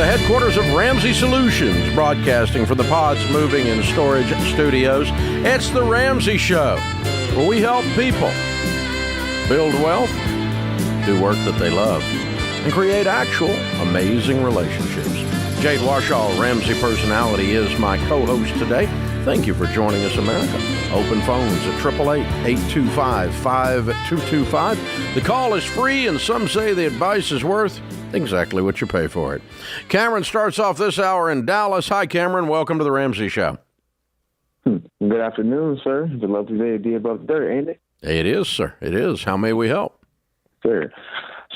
the headquarters of Ramsey Solutions, broadcasting from the Pods Moving and Storage Studios, it's the Ramsey Show, where we help people build wealth, do work that they love, and create actual amazing relationships. Jade Warshaw, Ramsey Personality, is my co-host today. Thank you for joining us, America. Open phones at 888-825-5225. The call is free, and some say the advice is worth exactly what you pay for it. Cameron starts off this hour in Dallas. Hi, Cameron. Welcome to the Ramsey Show. Good afternoon, sir. It's a lovely day to be above the dirt, ain't it? It is, sir. It is. How may we help? Sure.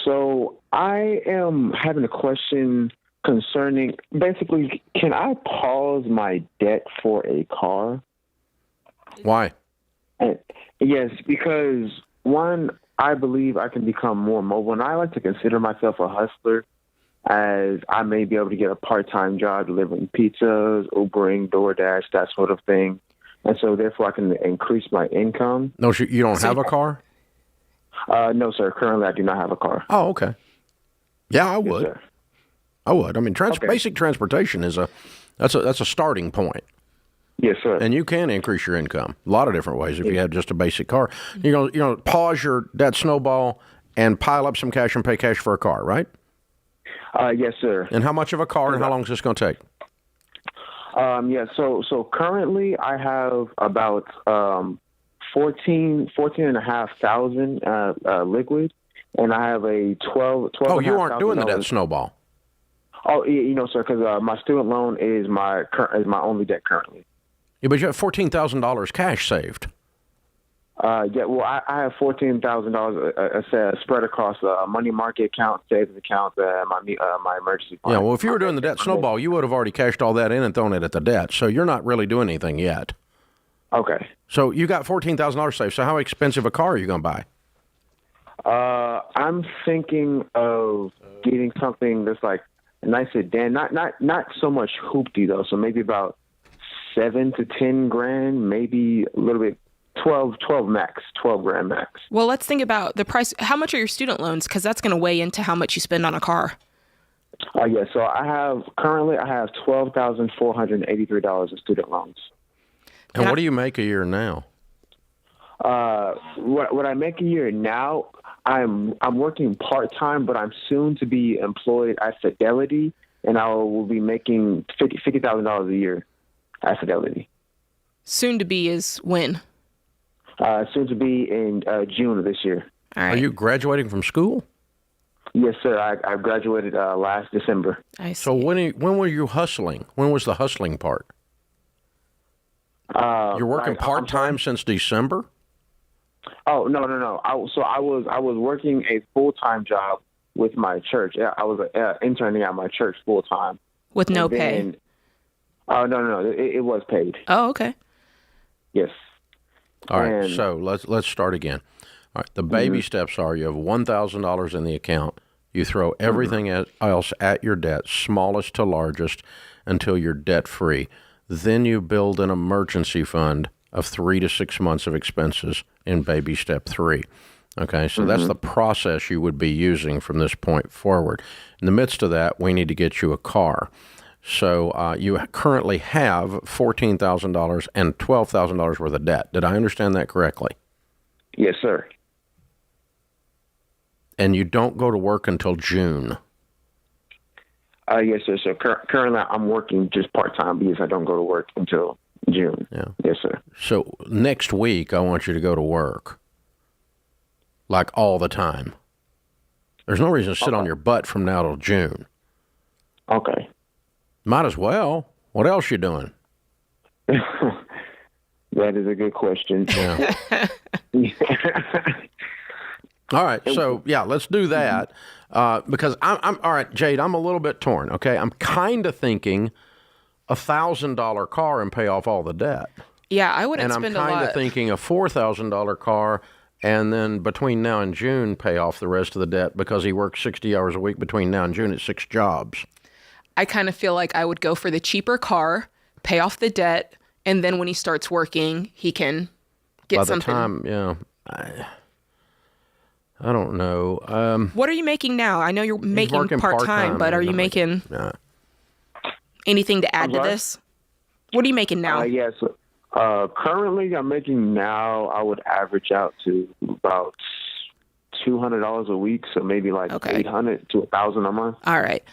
So I am having a question concerning, basically, can I pause my debt for a car? Why? Yes, because one, I believe I can become more mobile, and I like to consider myself a hustler, as I may be able to get a part-time job delivering pizzas, Ubering, DoorDash, that sort of thing. And so, therefore, I can increase my income. No, you don't have a car? No, sir. Currently, I do not have a car. Oh, okay. Yeah, I would. Yes, sir. I would. I mean, basic transportation is that's a starting point. Yes, sir. And you can increase your income a lot of different ways if you have just a basic car. You're gonna pause your debt snowball and pile up some cash and pay cash for a car, right? Yes, sir. And how much of a car and how long is this going to take? Yeah. So currently I have about 14,500 liquid, and I have a 12. Oh, you aren't doing the debt snowball. Oh, sir, because my student loan is my only debt currently. Yeah, but you have $14,000 cash saved. Yeah, well, I have $14,000 spread across a money market account, savings account, my emergency fund. Yeah, well, if you were doing the debt snowball, you would have already cashed all that in and thrown it at the debt. So you're not really doing anything yet. Okay. So you got $14,000 saved. So how expensive a car are you going to buy? I'm thinking of getting something that's like a nice sedan, not so much hoopty though. So maybe about 7 to 10 grand, maybe a little bit. 12 max, 12 grand max. Well, let's think about the price. How much are your student loans? Because that's going to weigh into how much you spend on a car. Yeah, so I have $12,483 in student loans. And what do you make a year now? What I make a year now, I'm working part-time, but I'm soon to be employed at Fidelity, and I will be making $50,000 a year at Fidelity. Soon to be is when? Soon to be in June of this year. All right. Are you graduating from school? Yes, sir. I graduated last December. I see. So when were you hustling? When was the hustling part? You're working part-time since December? Oh, no. I was working a full-time job with my church. I was interning at my church full-time. With no pay? Oh, no. It was paid. Oh, okay. Yes. All right, so let's start again. All right, the baby steps are you have $1,000 in the account. You throw everything else at your debt, smallest to largest, until you're debt-free. Then you build an emergency fund of 3 to 6 months of expenses in baby step 3. Okay, so that's the process you would be using from this point forward. In the midst of that, we need to get you a car. So you currently have $14,000 and $12,000 worth of debt. Did I understand that correctly? Yes, sir. And you don't go to work until June? Yes, sir. So currently I'm working just part-time because I don't go to work until June. Yeah. Yes, sir. So next week I want you to go to work, like all the time. There's no reason to sit on your butt from now till June. Okay. Might as well. What else you doing? That is a good question. Yeah. All right. So, yeah, let's do that. Because I'm all right, Jade, I'm a little bit torn, okay? I'm kind of thinking $1,000 car and pay off all the debt. Yeah, I wouldn't spend a lot. And I'm kind of thinking a $4,000 car and then between now and June pay off the rest of the debt because he works 60 hours a week between now and June at 6 jobs. I kind of feel like I would go for the cheaper car, pay off the debt, and then when he starts working, he can get something. By the time, I don't know. What are you making now? I know you're making part-time, but are you making... Anything to add to sorry? this? What are you making now? Yes. Currently, I'm making now, I would average out to about $200 a week, so maybe like Okay. $800 to $1,000 a month. All right.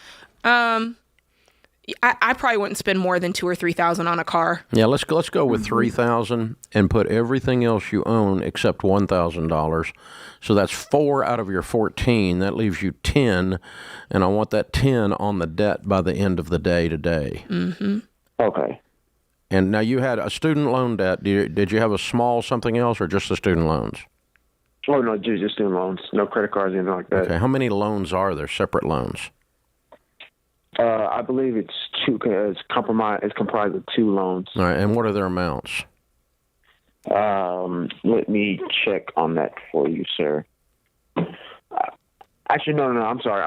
I probably wouldn't spend more than $2,000 or $3,000 on a car. Yeah, let's go with $3,000 and put everything else you own except $1,000. So that's 4 out of your 14. That leaves you 10, and I want that 10 on the debt by the end of the day today. Mm-hmm. Okay. And now you had a student loan debt. Did you have a small something else or just the student loans? Oh, no, just student loans. No credit cards, anything like that. Okay. How many loans are there, separate loans? I believe it's two. It's comprised of 2 loans. All right. And what are their amounts? Let me check on that for you, sir. Actually, no. I'm sorry.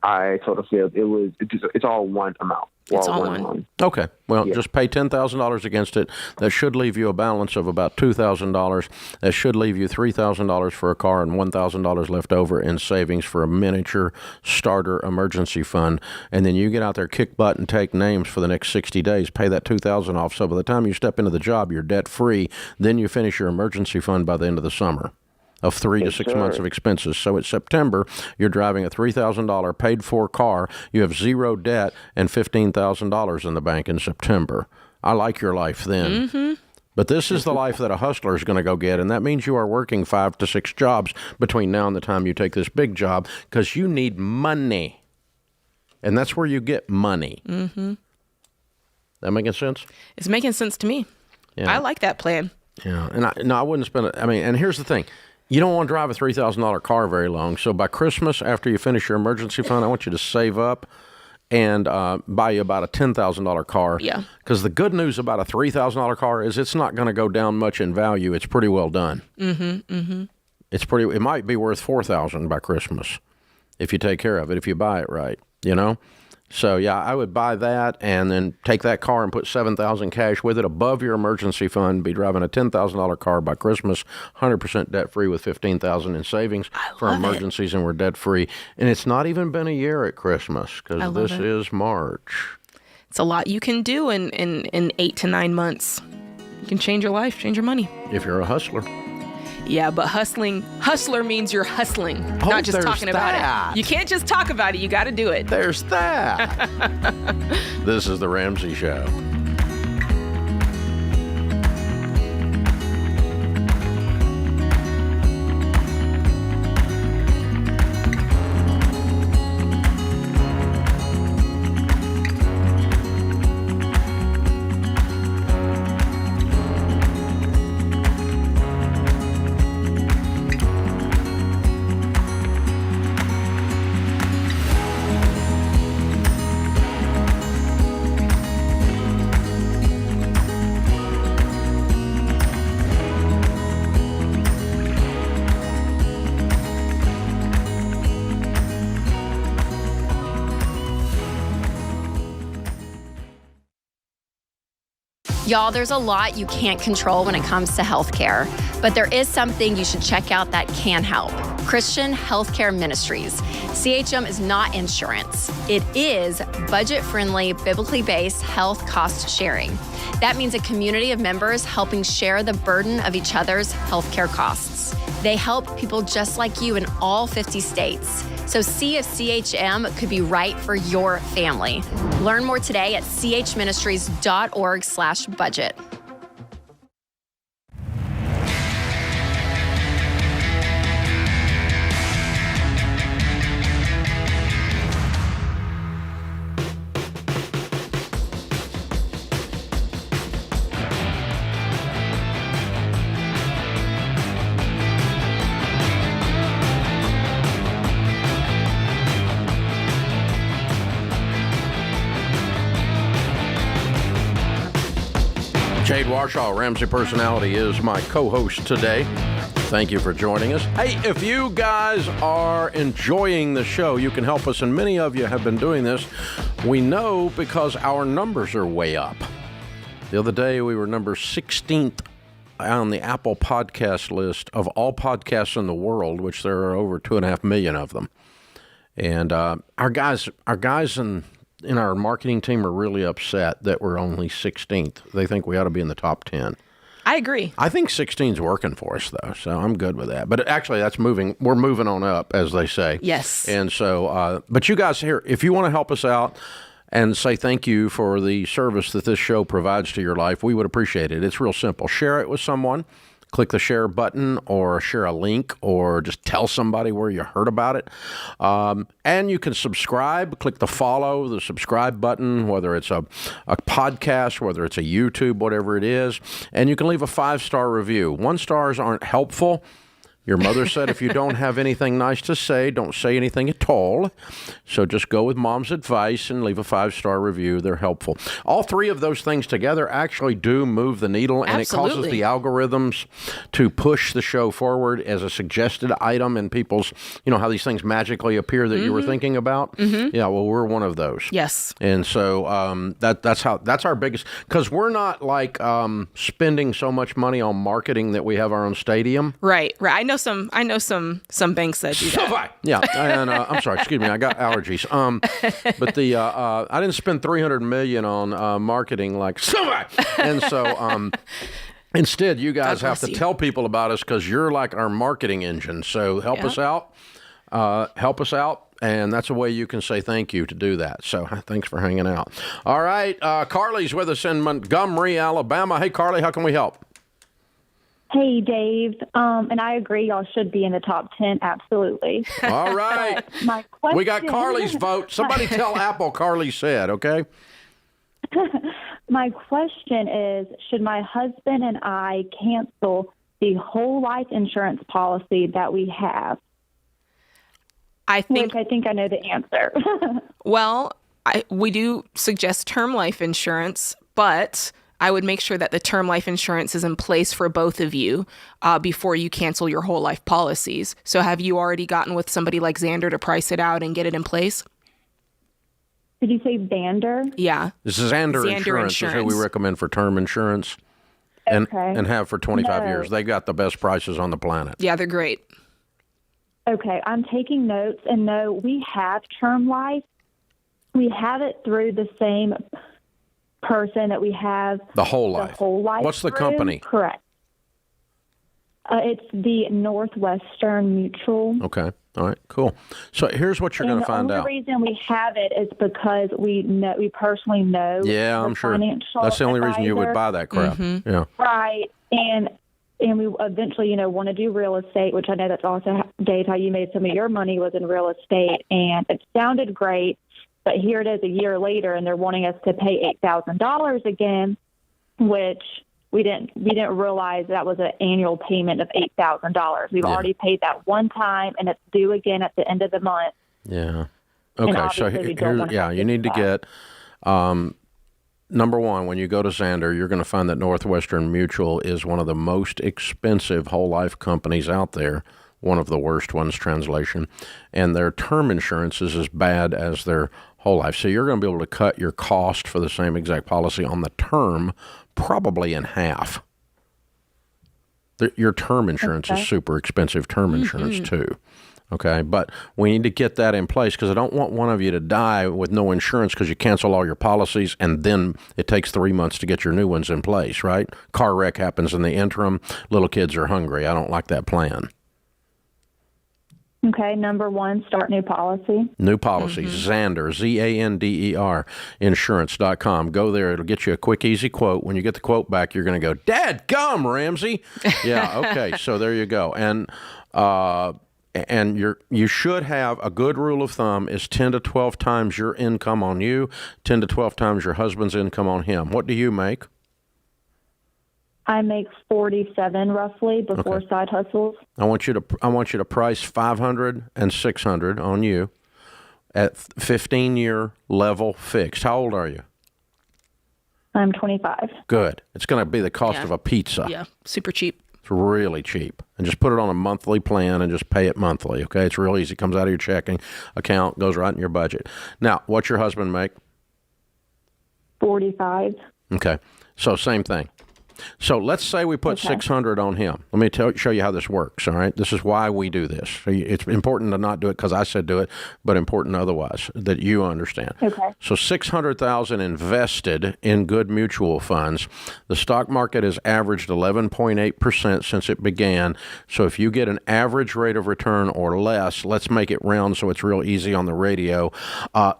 I totally failed. It's all one amount. It's all one. loan. Okay. Well, Yeah. just pay $10,000 against it. That should leave you a balance of about $2,000. That should leave you $3,000 for a car and $1,000 left over in savings for a miniature starter emergency fund. And then you get out there, kick butt, and take names for the next 60 days. Pay that $2,000 off. So by the time you step into the job, you're debt free. Then you finish your emergency fund by the end of the summer of 3 to 6 months of expenses. So it's September, you're driving a $3,000 paid-for car, you have 0 debt and $15,000 in the bank in September. I like your life then. Mm-hmm. But this is the life that a hustler is going to go get, and that means you are working 5 to 6 jobs between now and the time you take this big job because you need money. And that's where you get money. Mm-hmm. That making sense? It's making sense to me. Yeah. I like that plan. Yeah, and I wouldn't spend it. I mean, and here's the thing. You don't want to drive a $3,000 car very long. So by Christmas, after you finish your emergency fund, I want you to save up and buy you about a $10,000 car. Yeah. Because the good news about a $3,000 car is it's not going to go down much in value. It's pretty well done. Mm-hmm. Mm-hmm. It might be worth $4,000 by Christmas if you take care of it, if you buy it right, you know? So, yeah, I would buy that and then take that car and put $7,000 cash with it above your emergency fund, be driving a $10,000 car by Christmas, 100% debt-free with $15,000 in savings for emergencies, and we're debt-free. And it's not even been a year at Christmas because this is March. It's a lot you can do in 8 to 9 months. You can change your life, change your money. If you're a hustler. Yeah, but hustler means you're hustling, not just talking about it. You can't just talk about it. You got to do it. There's that. This is The Ramsey Show. Y'all, there's a lot you can't control when it comes to healthcare, but there is something you should check out that can help. Christian Healthcare Ministries. CHM is not insurance. It is budget-friendly, biblically based health cost sharing. That means a community of members helping share the burden of each other's healthcare costs. They help people just like you in all 50 states. So see if CHM could be right for your family. Learn more today at chministries.org/budget. Jade Warshaw, Ramsey Personality, is my co-host today. Thank you for joining us. Hey, if you guys are enjoying the show, you can help us, and many of you have been doing this. We know because our numbers are way up. The other day, we were number 16th on the Apple podcast list of all podcasts in the world, which there are over 2.5 million of them. And our guys in in our marketing team are really upset that we're only 16th. They think we ought to be in the top 10. I agree. I think 16's working for us, though, so I'm good with that. But actually, that's moving. We're moving on up, as they say. Yes. And so, but you guys here, if you want to help us out and say thank you for the service that this show provides to your life, we would appreciate it. It's real simple. Share it with someone. Click the share button or share a link or just tell somebody where you heard about it. And you can subscribe. Click the subscribe button, whether it's a podcast, whether it's a YouTube, whatever it is. And you can leave a 5-star review. 1 stars aren't helpful. Your mother said if you don't have anything nice to say, don't say anything at all. So just go with Mom's advice and leave a 5-star review. They're helpful. All 3 of those things together actually do move the needle, and Absolutely. it causes the algorithms to push the show forward as a suggested item in people's, how these things magically appear that you were thinking about. Mm-hmm. Yeah, well, we're one of those. Yes. And so that's our biggest, because we're not like spending so much money on marketing that we have our own stadium. Right. I know some banks that do that. Yeah, and I'm sorry, excuse me, I got allergies. But I didn't spend $300 million on marketing like somebody, and so instead, you guys have to tell people about us because you're like our marketing engine. So help us out. And that's a way you can say thank you to do that. So thanks for hanging out. All right, Carly's with us in Montgomery, Alabama. Hey, Carly, how can we help? Hey, Dave. And I agree, y'all should be in the top 10, absolutely. All right. My question... We got Carly's vote. Somebody tell Apple Carly said, okay? My question is, should my husband and I cancel the whole life insurance policy that we have? I think I know the answer. Well, we do suggest term life insurance, but I would make sure that the term life insurance is in place for both of you before you cancel your whole life policies. So have you already gotten with somebody like Xander to price it out and get it in place? Did you say Vander? Yeah. This is Xander Insurance. Is who we recommend for term insurance and have for 25 years. They got the best prices on the planet. Yeah, they're great. Okay, I'm taking notes. And no, we have term life. We have it through the same person that we have the whole life. What's the company? Correct. It's the Northwestern Mutual. Okay. All right. Cool. So here's what you're going to find out. The only reason we have it is because we personally know. Yeah, I'm sure. That's the only reason you would buy that crap. Mm-hmm. Yeah. Right. And we eventually, want to do real estate, which I know that's also, Dave, how you made some of your money was in real estate, and it sounded great. But here it is a year later, and they're wanting us to pay $8,000 again, which we didn't realize that was an annual payment of $8,000. We've already paid that one time, and it's due again at the end of the month. Yeah. Okay. So you need to get number one. When you go to Xander, you're going to find that Northwestern Mutual is one of the most expensive whole life companies out there. One of the worst ones, translation, and their term insurance is as bad as their whole life. So you're going to be able to cut your cost for the same exact policy on the term probably in half. Your term insurance is super expensive term insurance too. Okay, but we need to get that in place because I don't want one of you to die with no insurance because you cancel all your policies and then it takes 3 months to get your new ones in place, right? Car wreck happens in the interim. Little kids are hungry. I don't like that plan. Okay, number one, start new policy. New policy, Xander, Zander, insurance.com. Go there. It'll get you a quick, easy quote. When you get the quote back, you're going to go, Dadgum, Ramsey. Yeah, okay, so there you go. And you should have a good rule of thumb is 10 to 12 times your income on you, 10 to 12 times your husband's income on him. What do you make? I make 47 roughly before side hustles. I want you to price 500 and 600 on you at 15-year level fixed. How old are you? I'm 25. Good. It's going to be the cost of a pizza. Yeah, super cheap. It's really cheap. And just put it on a monthly plan and just pay it monthly, okay? It's real easy. It comes out of your checking account, goes right in your budget. Now, what's your husband make? 45. Okay. So same thing. So let's say we put 600 on him. Let me show you how this works, all right? This is why we do this. It's important to not do it because I said do it, but important otherwise, that you understand. Okay. So $600,000 invested in good mutual funds. The stock market has averaged 11.8% since it began. So if you get an average rate of return or less, let's make it round so it's real easy on the radio,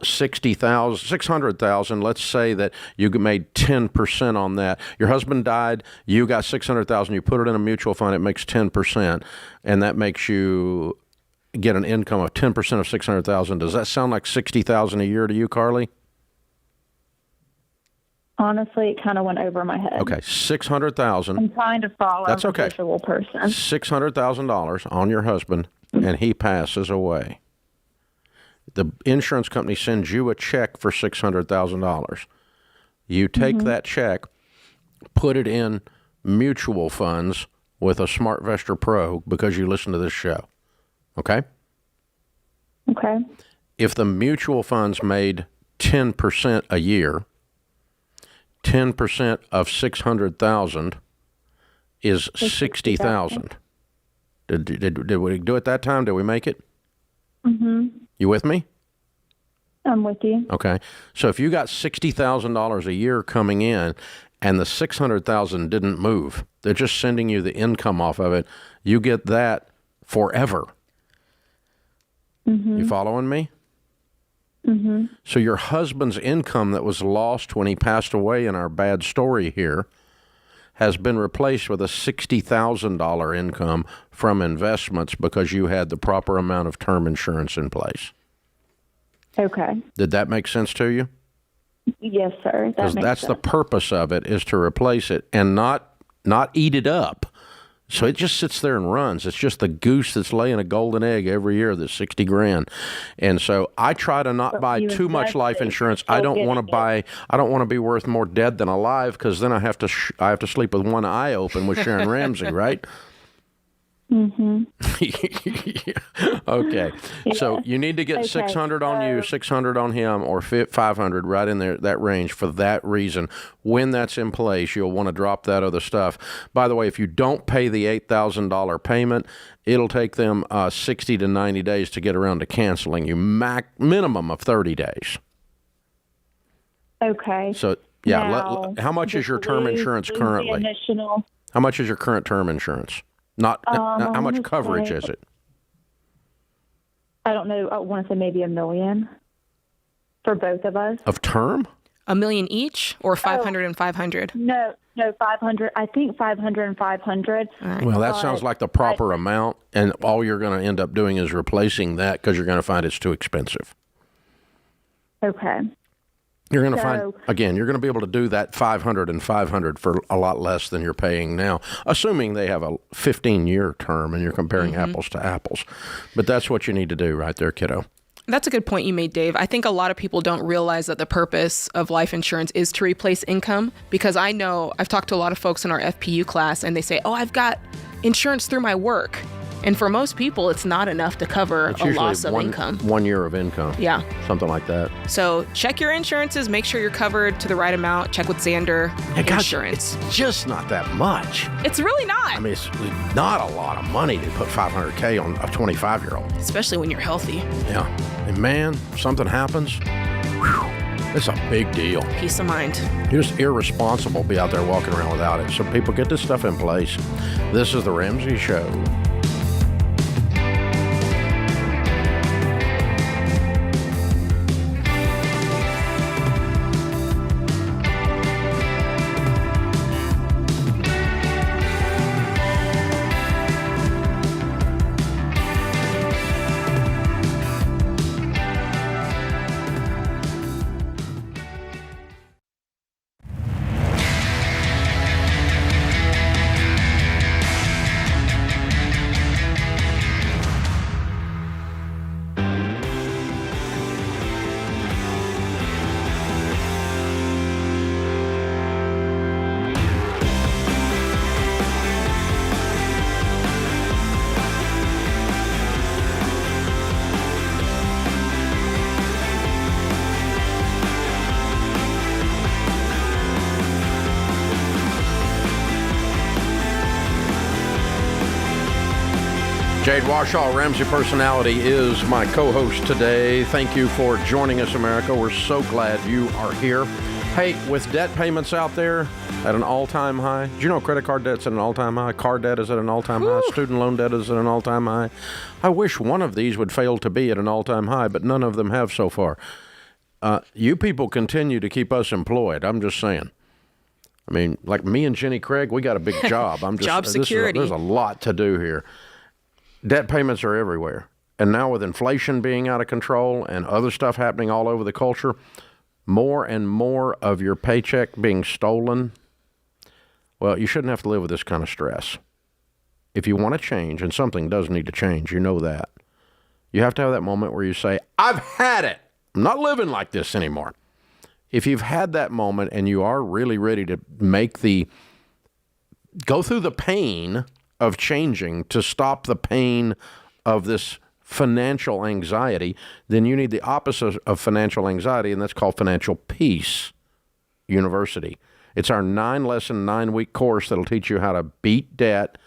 600,000, let's say that you made 10% on that. Your husband died, you got 600,000, you put it in a mutual fund, it makes 10%, and that makes you get an income of 10% of 600,000. Does that sound like 60,000 a year to you, Carly? Honestly, it kind of went over my head. Okay, 600,000. I'm trying to follow. That's okay. A visual person. $600,000 on your husband, and he passes away. The insurance company sends you a check for $600,000. You take that check, put it in mutual funds with a SmartVestor Pro because you listen to this show. Okay? Okay. If the mutual funds made 10% a year, 10% of 600,000 is 60,000. Did we do it that time? Did we make it? Mm-hmm. You with me? I'm with you. Okay. So if you got $60,000 a year coming in and the 600,000 didn't move, they're just sending you the income off of it, you get that forever. You following me? Mm-hmm. So your husband's income that was lost when he passed away in our bad story here has been replaced with a $60,000 income from investments because you had the proper amount of term insurance in place. Okay. Did that make sense to you? Yes, sir. Because that's the purpose of it, is to replace it and not eat it up. So it just sits there and runs. It's just the goose that's laying a golden egg every year that's $60,000. And so I try to not buy too much life insurance. I don't want to be worth more dead than alive, because then I have to sleep with one eye open with Sharon Ramsey, right? Mm-hmm. Okay. Yeah. So you need to get 600 on you, 600 on him, or 500, right in there, that range, for that reason. When that's in place, you'll want to drop that other stuff. By the way, if you don't pay the $8,000 payment, it'll take them 60 to 90 days to get around to canceling you, minimum of 30 days. Okay. So, yeah. Now, how much is your term insurance currently? How much is your current term insurance? Not how much coverage is it? I don't know. I want to say maybe $1 million for both of us. Of term? $1 million each, or 500 and 500? No, 500. I think 500 and 500. Right. Well, that sounds like the proper amount, and all you're going to end up doing is replacing that because you're going to find it's too expensive. Okay. You're going to find, again, you're going to be able to do that 500 and 500 for a lot less than you're paying now, assuming they have a 15-year term and you're comparing apples to apples. But that's what you need to do right there, kiddo. That's a good point you made, Dave. I think a lot of people don't realize that the purpose of life insurance is to replace income, because I know I've talked to a lot of folks in our FPU class and they say, oh, I've got insurance through my work. And for most people, it's not enough to cover a loss of income. 1 year of income. Yeah. Something like that. So check your insurances, make sure you're covered to the right amount. Check with Xander Insurance. It's just not that much. It's really not. I mean, it's not a lot of money to put $500K on a 25-year-old. Especially when you're healthy. Yeah. And man, if something happens, it's a big deal. Peace of mind. You're just irresponsible to be out there walking around without it. So people, get this stuff in place. This is the Ramsey Show. Jade Washaw, Ramsey Personality, is my co-host today. Thank you for joining us, America. We're so glad you are here. Hey, with debt payments out there at an all-time high, do you know credit card debt's at an all-time high? Car debt is at an all-time high. Student loan debt is at an all-time high. I wish one of these would fail to be at an all-time high, but none of them have so far. You people continue to keep us employed. I'm just saying. I mean, like me and Jenny Craig, we got a big job. I'm just Job security. There's a lot to do here. Debt payments are everywhere. And now with inflation being out of control and other stuff happening all over the culture, more and more of your paycheck being stolen, well, you shouldn't have to live with this kind of stress. If you want to change, and something does need to change, you know that, you have to have that moment where you say, I've had it. I'm not living like this anymore. If you've had that moment and you are really ready to go through the pain of changing to stop the pain of this financial anxiety, then you need the opposite of financial anxiety, and that's called Financial Peace University. It's our 9-lesson, 9-week course that'll teach you how to beat debt,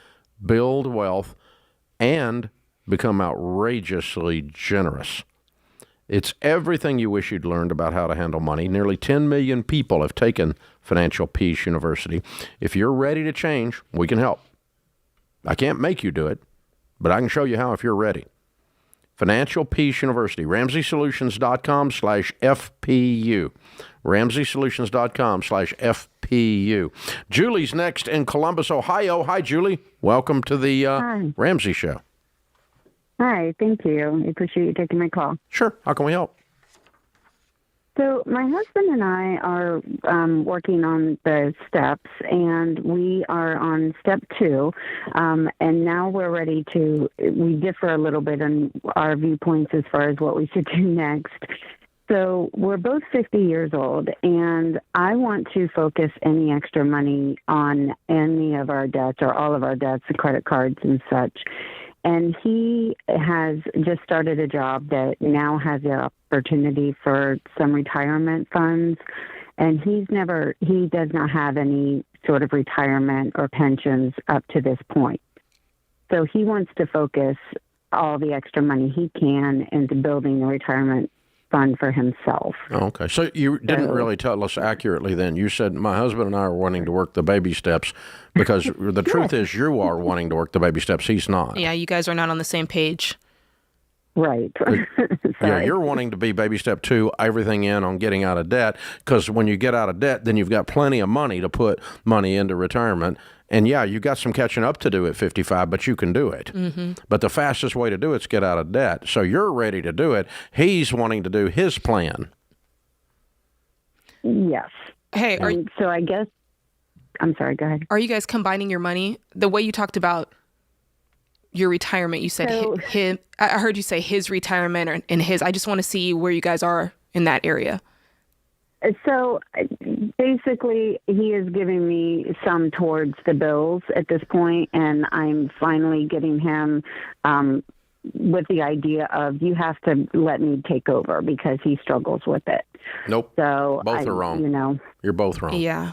build wealth, and become outrageously generous. It's everything you wish you'd learned about how to handle money. Nearly 10 million people have taken Financial Peace University. If you're ready to change, we can help. I can't make you do it, but I can show you how if you're ready. Financial Peace University, RamseySolutions.com/FPU. RamseySolutions.com/FPU. Julie's next in Columbus, Ohio. Hi, Julie. Welcome to the Ramsey Show. Hi, thank you. I appreciate you taking my call. Sure. How can we help? So my husband and I are working on the steps, and we are on step 2, and now we're ready to, we differ a little bit on our viewpoints as far as what we should do next. So we're both 50 years old, and I want to focus any extra money on any of our debts or all of our debts, the credit cards and such. And he has just started a job that now has the opportunity for some retirement funds. And he does not have any sort of retirement or pensions up to this point. So he wants to focus all the extra money he can into building a retirement fund for himself. Okay. So you didn't really tell us accurately then. You said, my husband and I are wanting to work the baby steps, because the truth is you are wanting to work the baby steps. He's not. Yeah, you guys are not on the same page. Right. Yeah, you're wanting to be baby step 2, everything in on getting out of debt, because when you get out of debt, then you've got plenty of money to put money into retirement. And yeah, you've got some catching up to do at 55, but you can do it. Mm-hmm. But the fastest way to do it is get out of debt. So you're ready to do it. He's wanting to do his plan. Yes. Hey, so I guess, I'm sorry, go ahead. Are you guys combining your money? The way you talked about your retirement, you said I heard you say his retirement and his. I just want to see where you guys are in that area. So basically, he is giving me some towards the bills at this point, and I'm finally getting him with the idea of, you have to let me take over because he struggles with it. Nope. So both are wrong. You're both wrong. Yeah.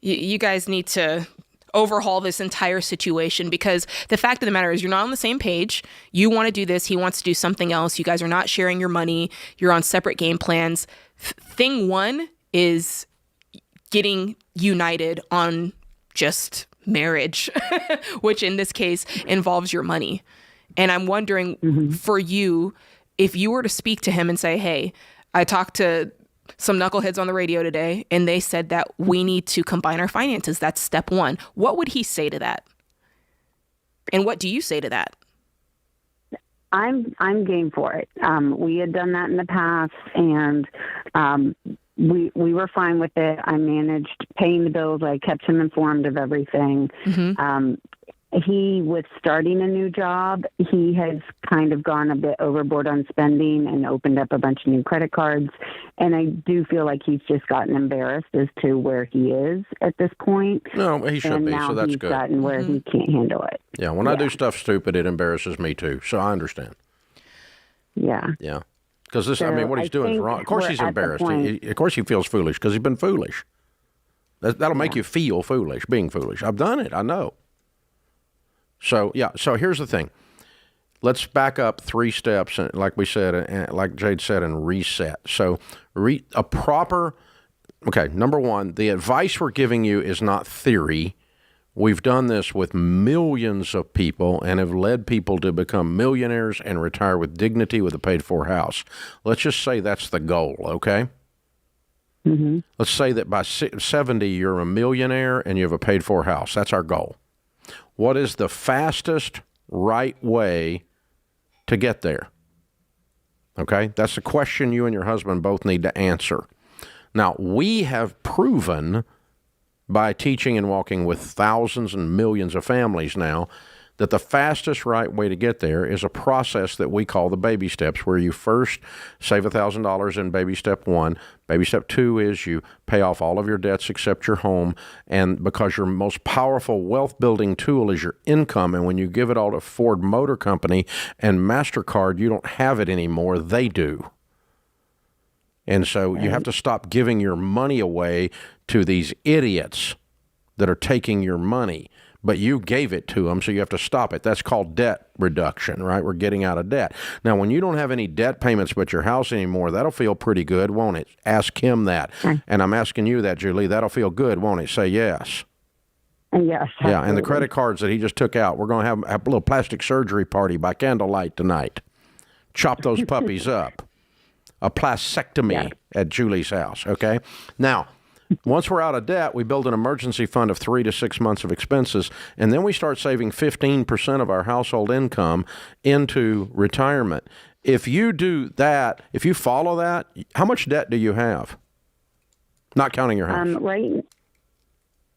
You guys need to overhaul this entire situation, because the fact of the matter is you're not on the same page. You want to do this. He wants to do something else. You guys are not sharing your money. You're on separate game plans. Thing one is getting united on just marriage, which in this case involves your money. And I'm wondering for you, if you were to speak to him and say, hey, I talked to some knuckleheads on the radio today, and they said that we need to combine our finances. That's step 1. What would he say to that? And what do you say to that? I'm game for it. We had done that in the past, and we were fine with it. I managed paying the bills. I kept him informed of everything. Mm-hmm. He, with starting a new job, he has kind of gone a bit overboard on spending and opened up a bunch of new credit cards. And I do feel like he's just gotten embarrassed as to where he is at this point. No, he should be, so that's good. And now he's gotten where he can't handle it. Yeah, when I do stuff stupid, it embarrasses me too. So I understand. Yeah. Yeah. Because what he's doing is wrong. Of course he's embarrassed. Of course he feels foolish because he's been foolish. That'll make you feel foolish, being foolish. I've done it. I know. So here's the thing. Let's back up 3 steps, and like we said, and like Jade said, and reset. So number one, the advice we're giving you is not theory. We've done this with millions of people and have led people to become millionaires and retire with dignity with a paid-for house. Let's just say that's the goal, okay? Mm-hmm. Let's say that by 70, you're a millionaire and you have a paid-for house. That's our goal. What is the fastest right way to get there? Okay? That's the question you and your husband both need to answer. Now, we have proven by teaching and walking with thousands and millions of families now that the fastest right way to get there is a process that we call the baby steps, where you first save $1,000 in baby step 1. Baby step 2 is you pay off all of your debts except your home, and because your most powerful wealth-building tool is your income, and when you give it all to Ford Motor Company and MasterCard, you don't have it anymore, they do. And so you have to stop giving your money away to these idiots that are taking your money, but you gave it to them, so you have to stop it. That's called debt reduction, right? We're getting out of debt. Now, when you don't have any debt payments but your house anymore, that'll feel pretty good, won't it? Ask him that. And I'm asking you that, Julie. That'll feel good, won't it? Say yes. Yes. Absolutely. Yeah, and the credit cards that he just took out, we're going to have a little plastic surgery party by candlelight tonight. Chop those puppies up. A plastectomy at Julie's house, okay? Now, once we're out of debt, we build an emergency fund of 3 to 6 months of expenses, and then we start saving 15% of our household income into retirement. If you do that, if you follow that, how much debt do you have? Not counting your house. Right,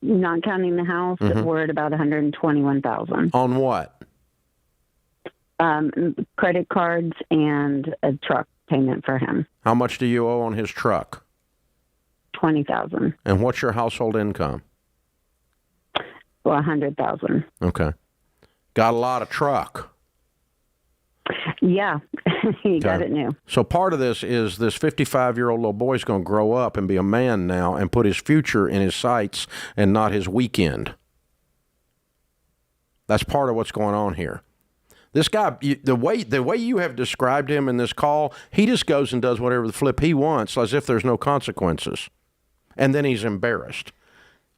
not counting the house, we're at about $121,000. On what? Credit cards and a truck payment for him. How much do you owe on his truck? $20,000. And what's your household income? Well, $100,000. Okay. Got a lot of truck. Yeah, he got it new. So part of this is this 55-year-old little boy's going to grow up and be a man now and put his future in his sights and not his weekend. That's part of what's going on here. This guy, the way you have described him in this call, he just goes and does whatever the flip he wants as if there's no consequences. And then he's embarrassed.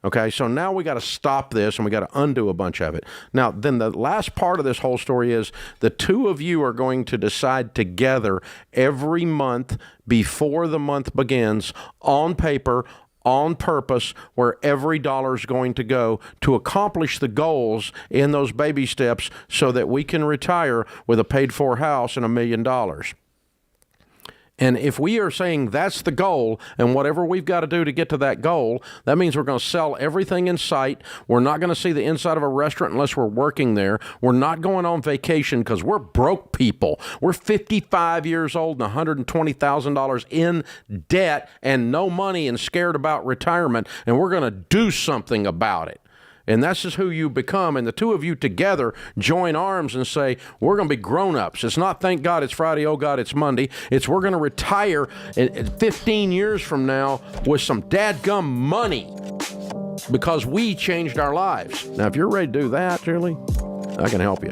Okay, so now we got to stop this and we got to undo a bunch of it. Now, then the last part of this whole story is the two of you are going to decide together every month before the month begins on paper, on purpose, where every dollar is going to go to accomplish the goals in those baby steps so that we can retire with a paid-for house and $1 million. And if we are saying that's the goal and whatever we've got to do to get to that goal, that means we're going to sell everything in sight. We're not going to see the inside of a restaurant unless we're working there. We're not going on vacation because we're broke people. We're 55 years old and $120,000 in debt and no money and scared about retirement, and we're going to do something about it. And that's just who you become. And the two of you together join arms and say, we're going to be grown-ups. It's not, thank God it's Friday, oh God, it's Monday. It's we're going to retire in 15 years from now with some dadgum money because we changed our lives. Now, if you're ready to do that, Julie, I can help you.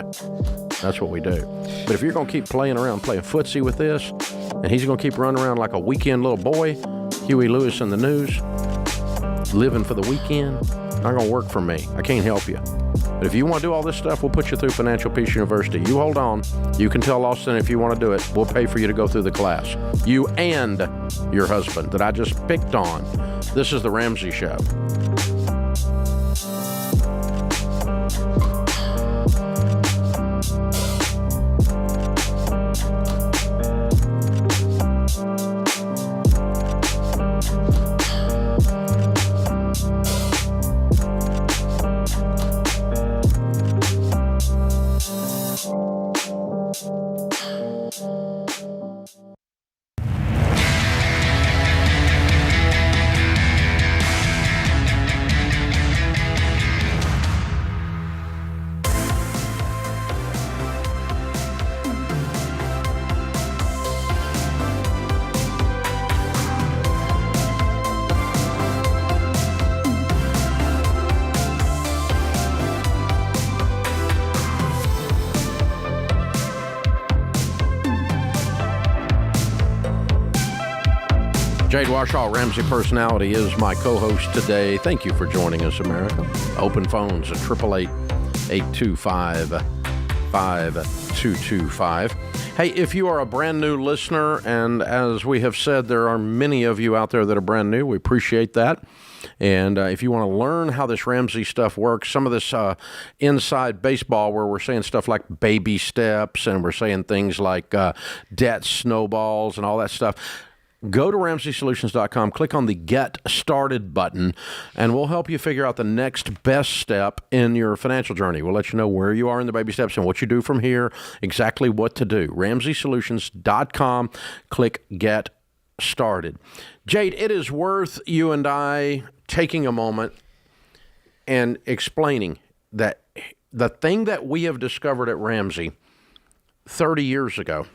That's what we do. But if you're going to keep playing around, playing footsie with this, and he's going to keep running around like a weekend little boy, Huey Lewis in the news, living for the weekend, not going to work for me. I can't help you. But if you want to do all this stuff, we'll put you through Financial Peace University. You hold on. You can tell Austin if you want to do it. We'll pay for you to go through the class. You and your husband that I just picked on. This is The Ramsey Show. Jade Warshaw, Ramsey Personality, is my co-host today. Thank you for joining us, America. Open phones at 888-825-5225. Hey, if you are a brand new listener, and as we have said, there are many of you out there that are brand new, we appreciate that. And if you want to learn how this Ramsey stuff works, some of this inside baseball where we're saying stuff like baby steps and we're saying things like debt snowballs and all that stuff, go to RamseySolutions.com, click on the Get Started button, and we'll help you figure out the next best step in your financial journey. We'll let you know where you are in the baby steps and what you do from here, exactly what to do. RamseySolutions.com, click Get Started. Jade, it is worth you and I taking a moment and explaining that the thing that we have discovered at Ramsey 30 years ago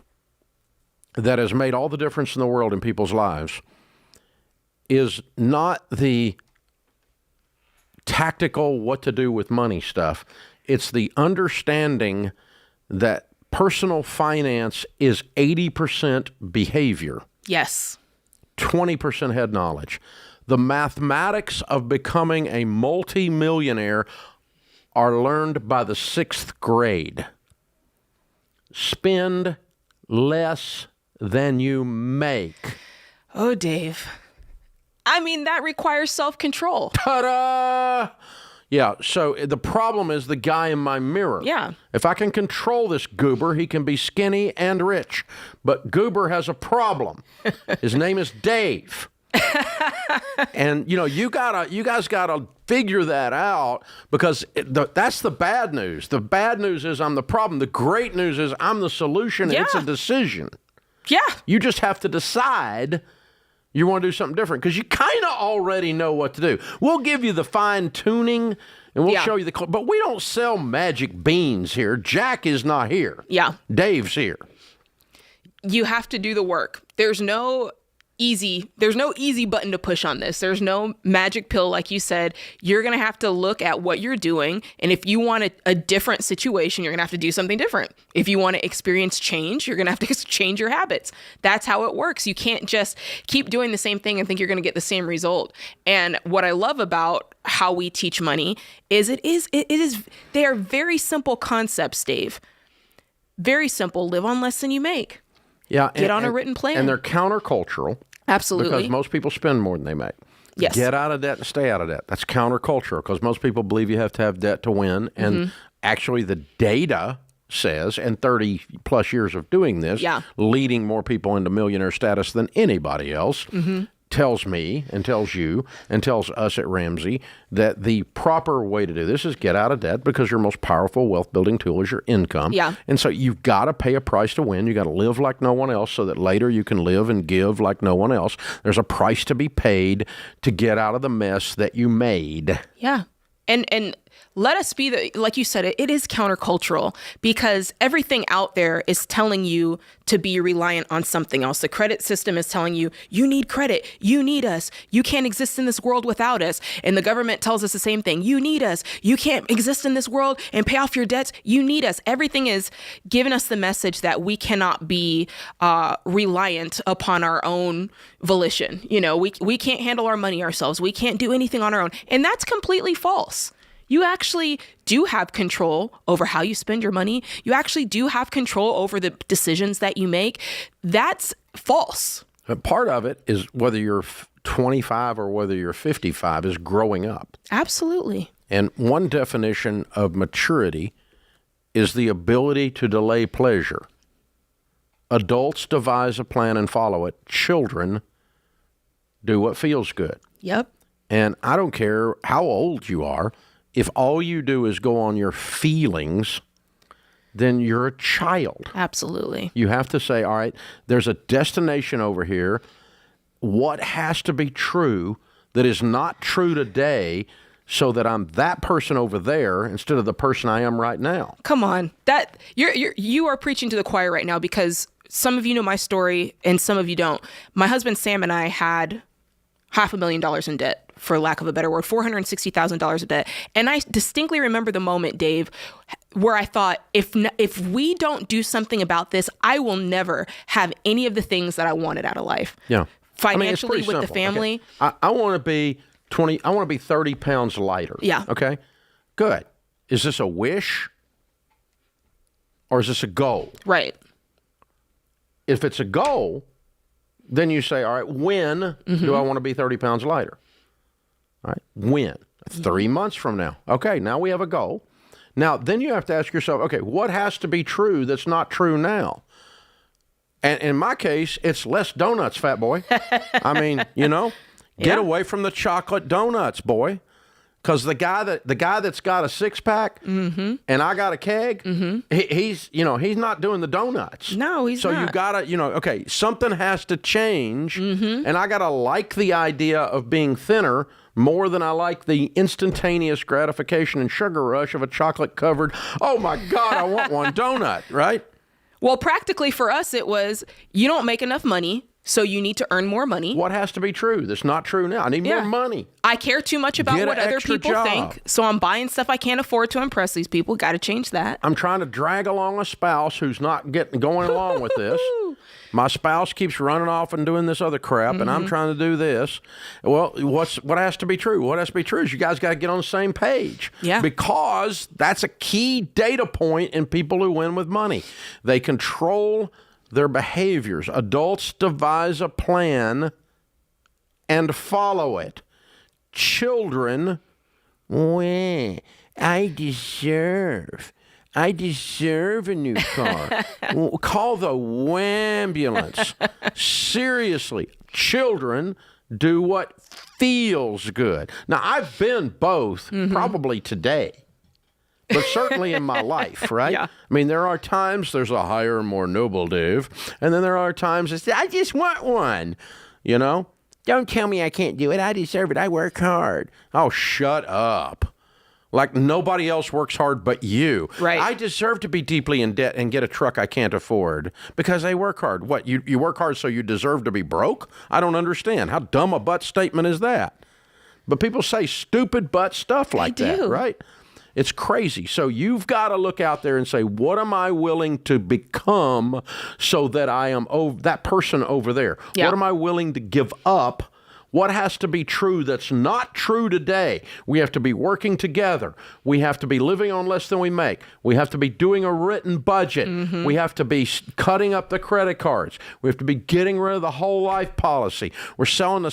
that has made all the difference in the world in people's lives is not the tactical what to do with money stuff. It's the understanding that personal finance is 80% behavior. Yes. 20% head knowledge. The mathematics of becoming a multimillionaire are learned by the 6th grade. Spend less than you make. Oh, Dave. I mean, that requires self-control. Ta-da! Yeah, so the problem is the guy in my mirror. Yeah. If I can control this goober, he can be skinny and rich. But goober has a problem. His name is Dave. And, you guys gotta figure that out, because that's the bad news. The bad news is I'm the problem. The great news is I'm the solution. Yeah. It's a decision. Yeah. You just have to decide you want to do something different, because you kind of already know what to do. We'll give you the fine tuning and we'll show you but we don't sell magic beans here. Jack is not here. Yeah. Dave's here. You have to do the work. There's no easy button to push on this. There's no magic pill, like you said. You're going to have to look at what you're doing. And if you want a different situation, you're going to have to do something different. If you want to experience change, you're going to have to change your habits. That's how it works. You can't just keep doing the same thing and think you're going to get the same result. And what I love about how we teach money is they are very simple concepts, Dave. Very simple. Live on less than you make. Yeah. Get on a written plan. And they're countercultural. Absolutely. Because most people spend more than they make. Yes. Get out of debt and stay out of debt. That's countercultural, because most people believe you have to have debt to win. And actually the data says, and 30 plus years of doing this, leading more people into millionaire status than anybody else, tells me and tells you and tells us at Ramsey that the proper way to do this is get out of debt, because your most powerful wealth building tool is your income. Yeah. And so you've got to pay a price to win. You got to live like no one else so that later you can live and give like no one else. There's a price to be paid to get out of the mess that you made. Yeah. And let us be like you said, it is countercultural, because everything out there is telling you to be reliant on something else. The credit system is telling you, you need credit. You need us. You can't exist in this world without us. And the government tells us the same thing. You need us. You can't exist in this world and pay off your debts. You need us. Everything is giving us the message that we cannot be reliant upon our own volition. We can't handle our money ourselves. We can't do anything on our own. And that's completely false. You actually do have control over how you spend your money. You actually do have control over the decisions that you make. That's false. But part of it is, whether you're 25 or whether you're 55, is growing up. Absolutely. And one definition of maturity is the ability to delay pleasure. Adults devise a plan and follow it. Children do what feels good. Yep. And I don't care how old you are. If all you do is go on your feelings, then you're a child. Absolutely. You have to say, all right, there's a destination over here. What has to be true that is not true today, so that I'm that person over there instead of the person I am right now? Come on. You are preaching to the choir right now, because some of you know my story and some of you don't. My husband Sam and I had $500,000 in debt, for lack of a better word, $460,000 of debt. And I distinctly remember the moment, Dave, where I thought, if we don't do something about this, I will never have any of the things that I wanted out of life. Yeah. financially it's with pretty the simple. family. Okay. I want to be 20. I want to be 30 pounds lighter. Yeah. Okay. Good. Is this a wish or is this a goal? Right. If it's a goal, then you say, all right, when do I want to be 30 pounds lighter? All right. When? 3 months from now. Okay. Now we have a goal. Now, then you have to ask yourself, okay, what has to be true that's not true now? And in my case, it's less donuts, fat boy. I mean, get away from the chocolate donuts, boy. Because the guy that's got a six pack and I got a keg, he's not doing the donuts. No, he's not. So you gotta, something has to change, and I gotta like the idea of being thinner more than I like the instantaneous gratification and sugar rush of a chocolate covered. Oh my God, I want one donut, right? Well, practically for us, it was you don't make enough money. So you need to earn more money. What has to be true that's not true now? I need more money. I care too much about what other people think. So I'm buying stuff I can't afford to impress these people. Got to change that. I'm trying to drag along a spouse who's not going along with this. My spouse keeps running off and doing this other crap, and I'm trying to do this. Well, what has to be true? What has to be true is you guys got to get on the same page. Yeah. Because that's a key data point in people who win with money. They control their behaviors. Adults devise a plan and follow it. Children, well, I deserve a new car. Call the wambulance. Seriously, children do what feels good. Now, I've been both probably today. But certainly in my life, right? Yeah. I mean, there are times there's a higher, more noble Dave, and then there are times it's, I just want one, Don't tell me I can't do it. I deserve it. I work hard. Oh, shut up. Like nobody else works hard but you. Right. I deserve to be deeply in debt and get a truck I can't afford because I work hard. What, you work hard so you deserve to be broke? I don't understand. How dumb a butt statement is that? But people say stupid butt stuff like that, right? It's crazy. So you've got to look out there and say, what am I willing to become so that I am that person over there? Yeah. What am I willing to give up? What has to be true that's not true today? We have to be working together. We have to be living on less than we make. We have to be doing a written budget. We have to be cutting up the credit cards. We have to be getting rid of the whole life policy. We're selling the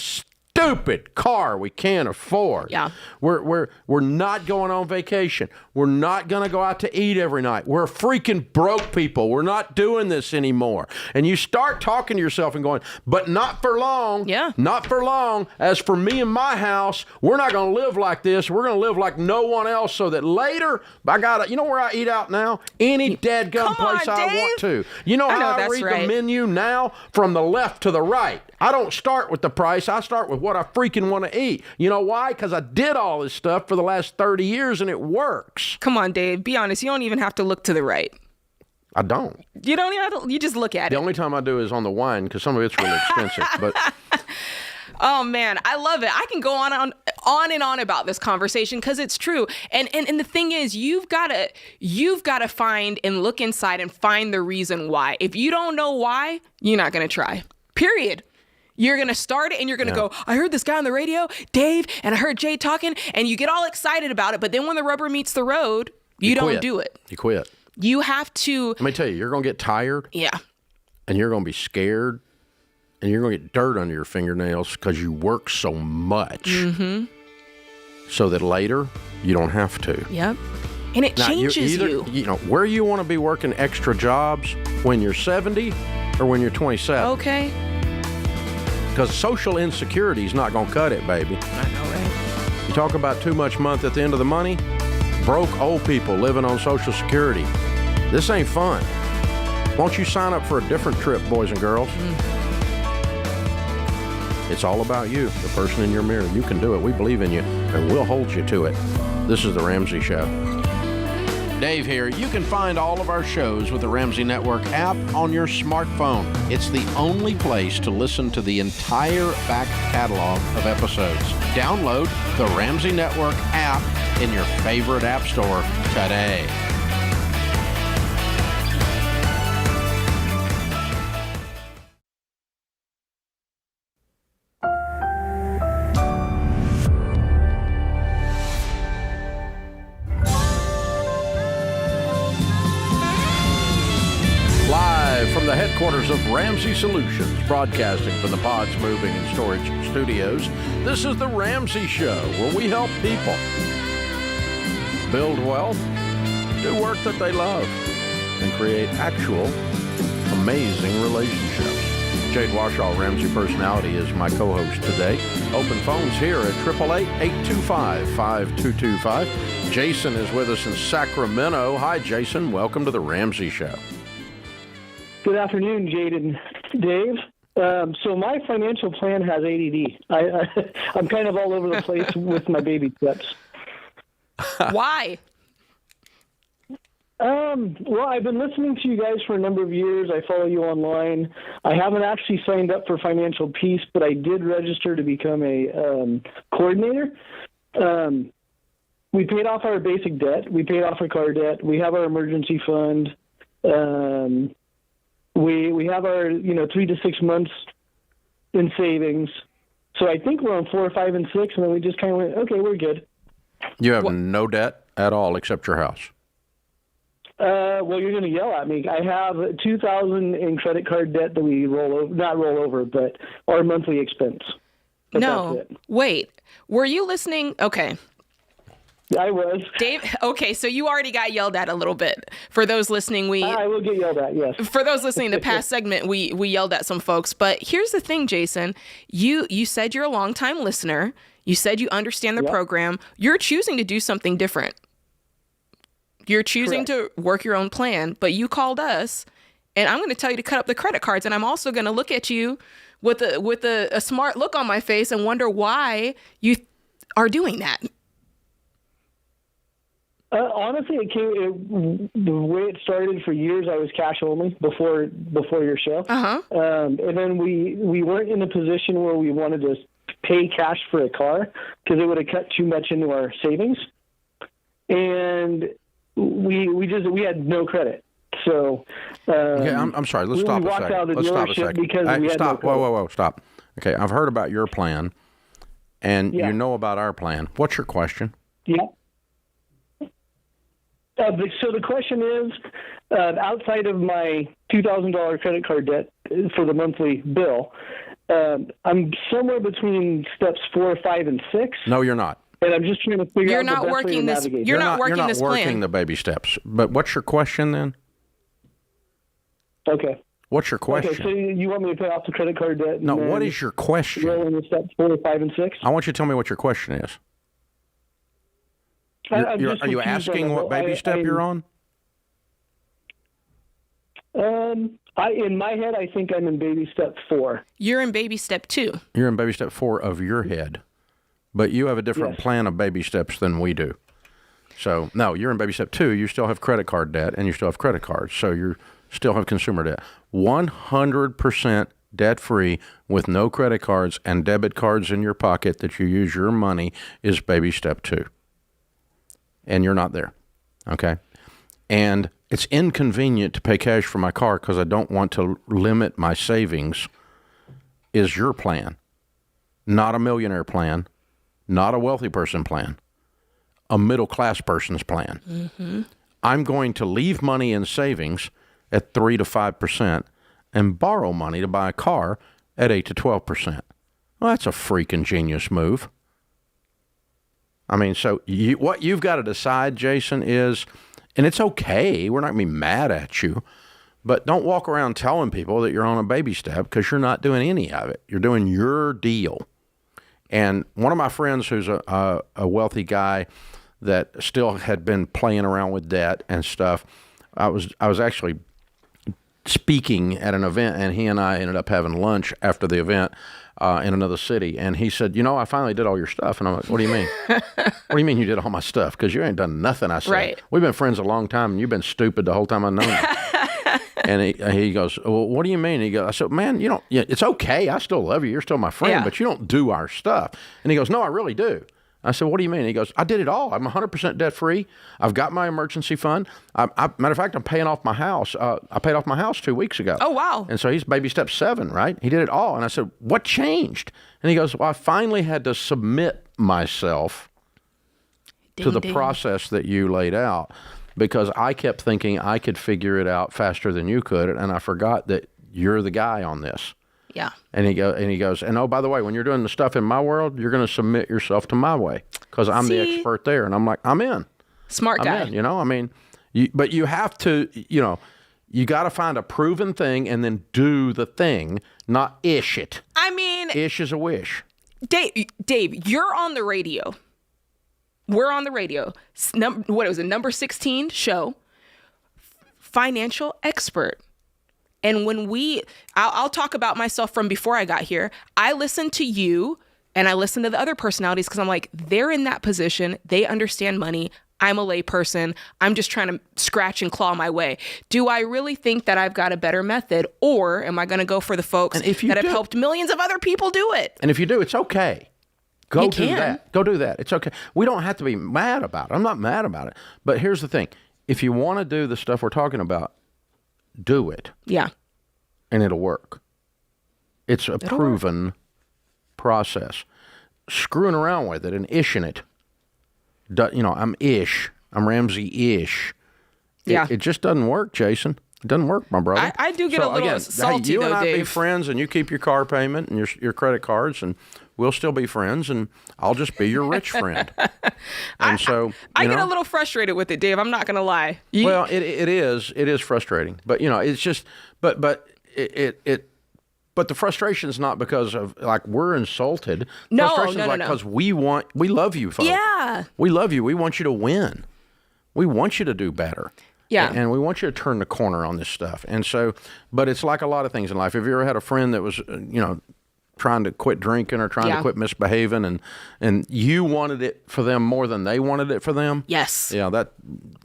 stupid car we can't afford. Yeah. We're not going on vacation. We're not going to go out to eat every night. We're freaking broke people. We're not doing this anymore. And you start talking to yourself and going, but not for long. Yeah. Not for long. As for me and my house, we're not going to live like this. We're going to live like no one else so that later, you know where I eat out now? Any dadgum place I want to. You know how I read the menu now? From the left to the right. I don't start with the price. I start with what I freaking want to eat. You know why? Because I did all this stuff for the last 30 years and it works. Come on, Dave. Be honest. You don't even have to look to the right. I don't. You don't even have to, you just look at it. The only time I do is on the wine because some of it's really expensive. But oh man, I love it. I can go on and on about this conversation because it's true. And the thing is, you've got to find and look inside and find the reason why. If you don't know why, you're not going to try. Period. You're going to start it and you're going to go, I heard this guy on the radio, Dave, and I heard Jay talking, and you get all excited about it. But then when the rubber meets the road, you don't do it. You quit. You have to. Let me tell you, you're going to get tired. Yeah. And you're going to be scared. And you're going to get dirt under your fingernails because you work so much. So that later, you don't have to. Yep. And it changes you. You know, where you want to be working extra jobs when you're 70 or when you're 27. Okay. Because social insecurity is not going to cut it, baby. I know, right? You talk about too much month at the end of the money, broke old people living on Social Security. This ain't fun. Won't you sign up for a different trip, boys and girls? It's all about you, the person in your mirror. You can do it. We believe in you, and we'll hold you to it. This is The Ramsey Show. Dave here. You can find all of our shows with the Ramsey Network app on your smartphone. It's the only place to listen to the entire back catalog of episodes. Download the Ramsey Network app in your favorite app store today. headquarters of Ramsey Solutions, broadcasting from the Pods Moving and Storage Studios. This is the Ramsey Show, where we help people build wealth, do work that they love, and create actual amazing relationships. Jade Washaw, Ramsey Personality, is my co-host today. Open phones here at 888-825-5225. Jason is with us in Sacramento. Hi, Jason. Welcome to the Ramsey Show. Good afternoon, Jade and Dave. So my financial plan has ADD. I'm kind of all over the place with my baby steps. Why? Well, I've been listening to you guys for a number of years. I follow you online. I haven't actually signed up for Financial Peace, but I did register to become a coordinator. We paid off our basic debt. We paid off our car debt. We have our emergency fund. We have our 3 to 6 months in savings. So I think we're on 4, 5, and 6, and then we just kind of went, okay, we're good. You have no debt at all except your house. Well, you're going to yell at me. I have $2,000 in credit card debt that we not roll over, but our monthly expense. But no, wait. Were you listening? Okay. I was. Dave, okay, so you already got yelled at a little bit. For those listening, I will get yelled at, yes. For those listening to the past segment, we yelled at some folks. But here's the thing, Jason. You said you're a longtime listener. You said you understand the program. You're choosing to do something different. You're choosing to work your own plan, but you called us, and I'm going to tell you to cut up the credit cards, and I'm also going to look at you with a smart look on my face and wonder why you are doing that. Honestly, the way it started for years, I was cash only before your show. And then we weren't in a position where we wanted to pay cash for a car because it would have cut too much into our savings. And we had no credit. So okay, I'm sorry. Let's stop a second. Let's stop a second. Because we had stop. No credit. Whoa, stop. Okay, I've heard about your plan, and you know about our plan. What's your question? Yeah. So the question is, outside of my $2,000 credit card debt for the monthly bill, I'm somewhere between steps 4, 5, and 6. No, you're not. And I'm just trying to figure out the best way to navigate. You're not working this plan. You're not working the baby steps. But what's your question then? Okay. What's your question? Okay, so you want me to pay off the credit card debt? No, what is your question? Roll in the steps 4, 5, and 6? I want you to tell me what your question is. Are you asking what baby step you're on? In my head, I think I'm in baby step 4. You're in baby step 2. You're in baby step 4 of your head. But you have a different plan of baby steps than we do. So, no, you're in baby step 2. You still have credit card debt, and you still have credit cards. So you still have consumer debt. 100% debt-free with no credit cards and debit cards in your pocket that you use your money is baby step 2. And you're not there, okay? And it's inconvenient to pay cash for my car because I don't want to limit my savings is your plan, not a millionaire plan. Not a wealthy person plan, a middle-class person's plan. Mm-hmm. I'm going to leave money in savings at 3 to 5% and borrow money to buy a car at 8 to 12%. Well, that's a freaking genius move. I mean, so what you've got to decide, Jason, is, and it's okay, we're not going to be mad at you, but don't walk around telling people that you're on a baby step because you're not doing any of it. You're doing your deal. And one of my friends who's a wealthy guy that still had been playing around with debt and stuff, I was actually speaking at an event, and he and I ended up having lunch after the event in another city. And he said, I finally did all your stuff. And I'm like, what do you mean? What do you mean you did all my stuff? Because you ain't done nothing, I said. Right. We've been friends a long time, and you've been stupid the whole time I've known you. And he goes, well, what do you mean? I said, man, it's okay. I still love you. You're still my friend, but you don't do our stuff. And he goes, no, I really do. I said, what do you mean? He goes, I did it all. I'm 100% debt free. I've got my emergency fund. Matter of fact, I'm paying off my house. I paid off my house 2 weeks ago. Oh, wow. And so he's baby step 7, right? He did it all. And I said, what changed? And he goes, well, I finally had to submit myself to the process that you laid out because I kept thinking I could figure it out faster than you could. And I forgot that you're the guy on this. Yeah. And he goes, and oh, by the way, when you're doing the stuff in my world, you're going to submit yourself to my way because I'm the expert there. And I'm like, I'm in. Smart guy. I'm in, you know, I mean, but you have to, you know, you got to find a proven thing and then do the thing, not ish it. I mean, ish is a wish. Dave, you're on the radio. We're on the radio. What was it? Number 16 show. Financial expert. And when I'll talk about myself from before I got here. I listened to you and I listened to the other personalities because I'm like, they're in that position. They understand money. I'm a lay person. I'm just trying to scratch and claw my way. Do I really think that I've got a better method, or am I going to go for the folks that have helped millions of other people do it? And if you do, it's okay. Go do that. Go do that. It's okay. We don't have to be mad about it. I'm not mad about it. But here's the thing. If you want to do the stuff we're talking about, do it. Yeah. And it'll work. It's a proven process. Screwing around with it and ishing it. You know, I'm Ramsey-ish. Yeah. It just doesn't work, Jason. It doesn't work, my brother. I do get a little salty, you though, and I Dave. be friends, and you keep your car payment and your credit cards, and we'll still be friends, and I'll just be your rich friend. And I get a little frustrated with it, Dave. I'm not going to lie. Well, it is frustrating, but you know, it's just, but the frustration is not because of like we're insulted. No, frustration is because we love you, folks. Yeah, we love you. We want you to win. We want you to do better. Yeah. And we want you to turn the corner on this stuff. And so, but it's like a lot of things in life. Have you ever had a friend that was, you know, trying to quit drinking or trying to quit misbehaving, and you wanted it for them more than they wanted it for them? Yes. Yeah,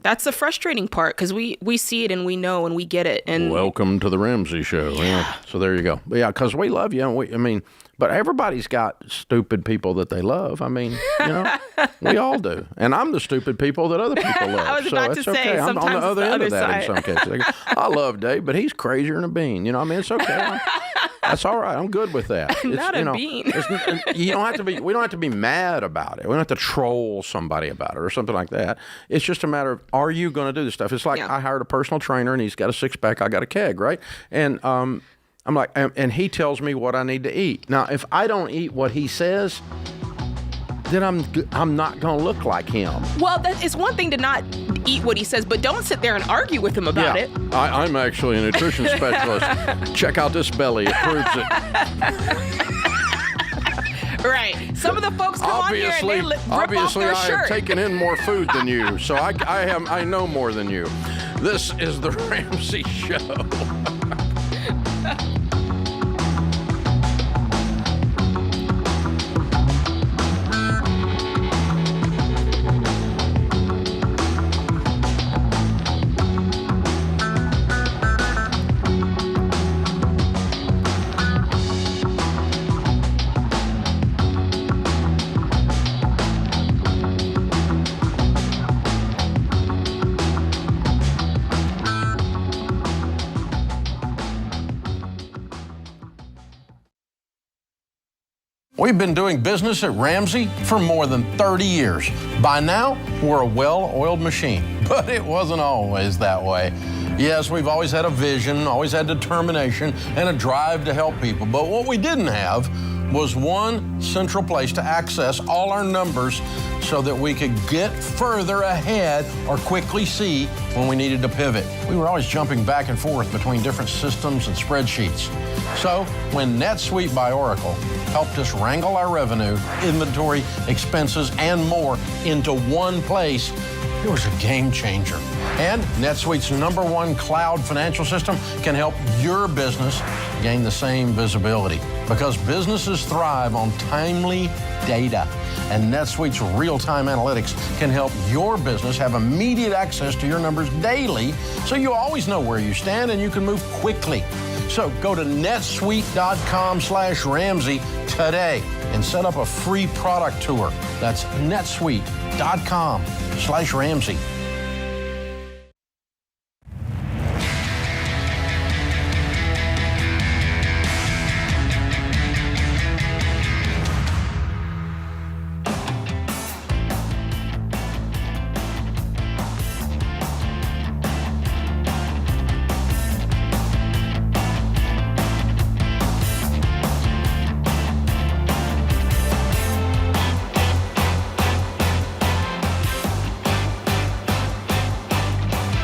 that's the frustrating part because we see it and we know and we get it. And welcome to the Ramsey Show. Yeah. So there you go. Yeah, because we love you. And but everybody's got stupid people that they love. I mean, you know, we all do. And I'm the stupid people that other people love. I was about to say, I'm on the other end of that side. in some cases. I love Dave, but he's crazier than a bean. You know what I mean? It's okay. That's all right. I'm good with that. It's, not a bean. You don't have to be. We don't have to be mad about it. We don't have to troll somebody about it or something like that. It's just a matter of, are you going to do this stuff? It's like I hired a personal trainer and he's got a 6-pack. I got a keg, right? And I'm like, and he tells me what I need to eat. Now, if I don't eat what he says, then I'm not going to look like him. Well, it's one thing to not eat what he says, but don't sit there and argue with him about it. I'm actually a nutrition specialist. Check out this belly. It proves it. Right. Some of the folks come on here and they rip off their shirt. I have taken in more food than you, so I know more than you. This is the Ramsey Show. We've been doing business at Ramsey for more than 30 years. By now, we're a well-oiled machine, but it wasn't always that way. Yes, we've always had a vision, always had determination, and a drive to help people. But what we didn't have was one central place to access all our numbers so that we could get further ahead or quickly see when we needed to pivot. We were always jumping back and forth between different systems and spreadsheets. So when NetSuite by Oracle helped us wrangle our revenue, inventory, expenses, and more into one place, it was a game changer. And NetSuite's #1 cloud financial system can help your business gain the same visibility because businesses thrive on timely data. And NetSuite's real-time analytics can help your business have immediate access to your numbers daily so you always know where you stand and you can move quickly. So go to netsuite.com/Ramsey today and set up a free product tour. That's netsuite.com/Ramsey.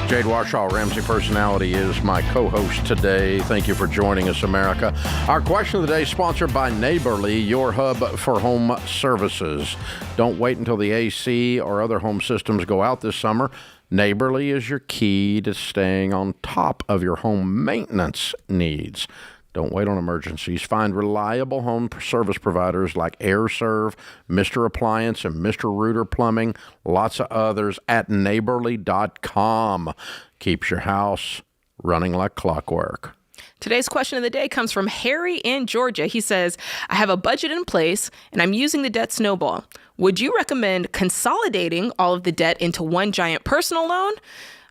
Jade Warshaw, Ramsey Personality, is my co-host today. Thank you for joining us, America. Our question of the day sponsored by Neighborly, your hub for home services. Don't wait until the AC or other home systems go out this summer. Neighborly is your key to staying on top of your home maintenance needs. Don't wait on emergencies. Find reliable home service providers like AirServe, Mr. Appliance, and Mr. Rooter Plumbing, lots of others at neighborly.com. Keeps your house running like clockwork. Today's question of the day comes from Harry in Georgia. He says, I have a budget in place and I'm using the debt snowball. Would you recommend consolidating all of the debt into one giant personal loan?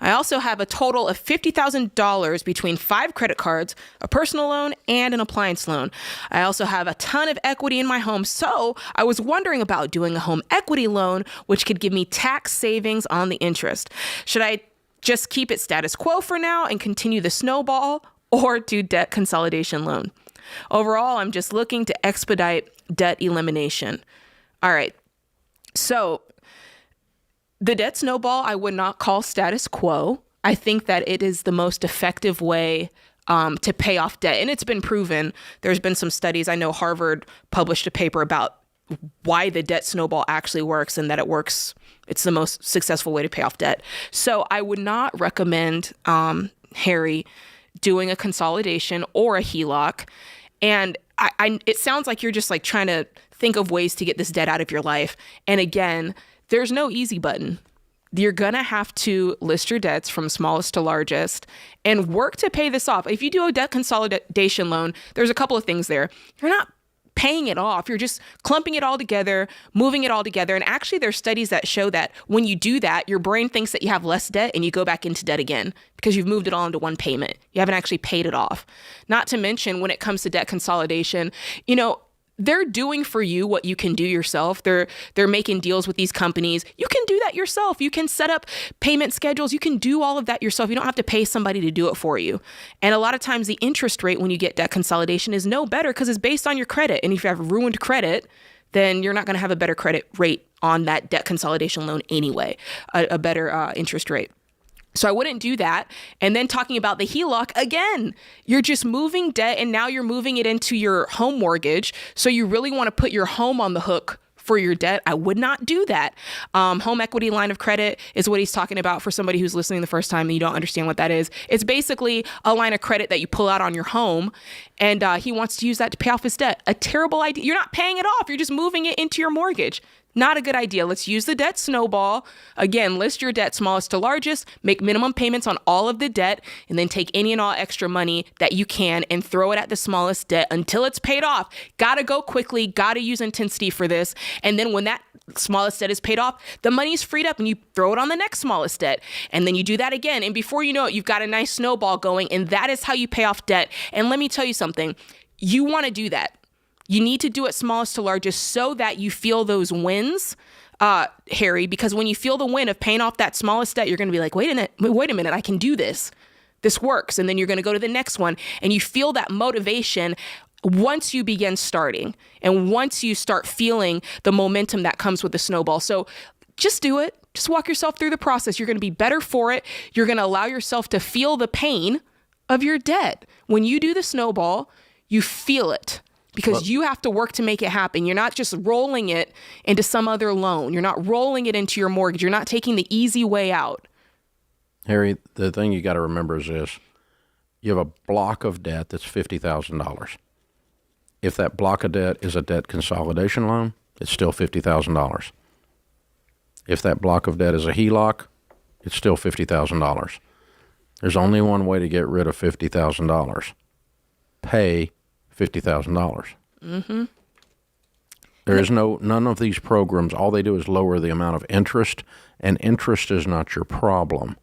I also have a total of $50,000 between 5 credit cards, a personal loan, and an appliance loan. I also have a ton of equity in my home, so I was wondering about doing a home equity loan, which could give me tax savings on the interest. Should I just keep it status quo for now and continue the snowball, or do debt consolidation loan? Overall, I'm just looking to expedite debt elimination. All right, so the debt snowball, I would not call status quo. I think that it is the most effective way to pay off debt. And it's been proven. There's been some studies. I know Harvard published a paper about why the debt snowball actually works and that it works. It's the most successful way to pay off debt. So I would not recommend, Harry, doing a consolidation or a HELOC. And it sounds like you're just like trying to think of ways to get this debt out of your life. And again, there's no easy button. You're going to have to list your debts from smallest to largest and work to pay this off. If you do a debt consolidation loan, there's a couple of things there. You're not paying it off. You're just clumping it all together, moving it all together. And actually, there's studies that show that when you do that, your brain thinks that you have less debt and you go back into debt again because you've moved it all into one payment. You haven't actually paid it off. Not to mention, when it comes to debt consolidation, they're doing for you what you can do yourself. They're making deals with these companies. You can do that yourself. You can set up payment schedules. You can do all of that yourself. You don't have to pay somebody to do it for you. And a lot of times the interest rate when you get debt consolidation is no better because it's based on your credit. And if you have ruined credit, then you're not going to have a better credit rate on that debt consolidation loan anyway, a better interest rate. So I wouldn't do that. And then talking about the HELOC, again, you're just moving debt and now you're moving it into your home mortgage. So you really want to put your home on the hook for your debt. I would not do that. Home equity line of credit is what he's talking about for somebody who's listening the first time and you don't understand what that is. It's basically a line of credit that you pull out on your home, and he wants to use that to pay off his debt. A terrible idea. You're not paying it off. You're just moving it into your mortgage. Not a good idea. Let's use the debt snowball. Again, list your debt smallest to largest, make minimum payments on all of the debt, and then take any and all extra money that you can and throw it at the smallest debt until it's paid off. Gotta go quickly, gotta use intensity for this. And then when that smallest debt is paid off, the money's freed up and you throw it on the next smallest debt. And then you do that again. And before you know it, you've got a nice snowball going, and that is how you pay off debt. And let me tell you something, you wanna do that. You need to do it smallest to largest so that you feel those wins, Harry, because when you feel the win of paying off that smallest debt, you're going to be like, wait a minute, I can do this. This works. And then you're going to go to the next one. And you feel that motivation once you begin starting and once you start feeling the momentum that comes with the snowball. So just do it. Just walk yourself through the process. You're going to be better for it. You're going to allow yourself to feel the pain of your debt. When you do the snowball, you feel it. Because you have to work to make it happen. You're not just rolling it into some other loan. You're not rolling it into your mortgage. You're not taking the easy way out. Harry, the thing you got to remember is this. You have a block of debt that's $50,000. If that block of debt is a debt consolidation loan, it's still $50,000. If that block of debt is a HELOC, it's still $50,000. There's only one way to get rid of $50,000. Pay $50,000. Mm-hmm. There is none of these programs. All they do is lower the amount of interest, and interest is not your problem.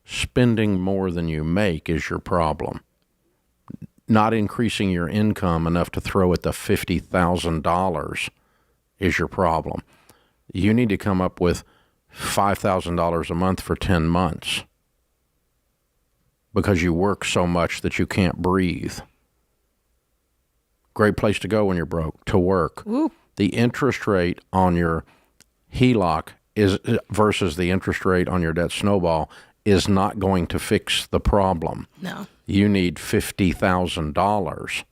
Spending more than you make is your problem. Not increasing your income enough to throw at the $50,000 is your problem. You need to come up with $5,000 a month for 10 months because you work so much that you can't breathe. Great place to go when you're broke, to work. Ooh. The interest rate on your HELOC is versus the interest rate on your debt snowball is not going to fix the problem. No. You need $50,000.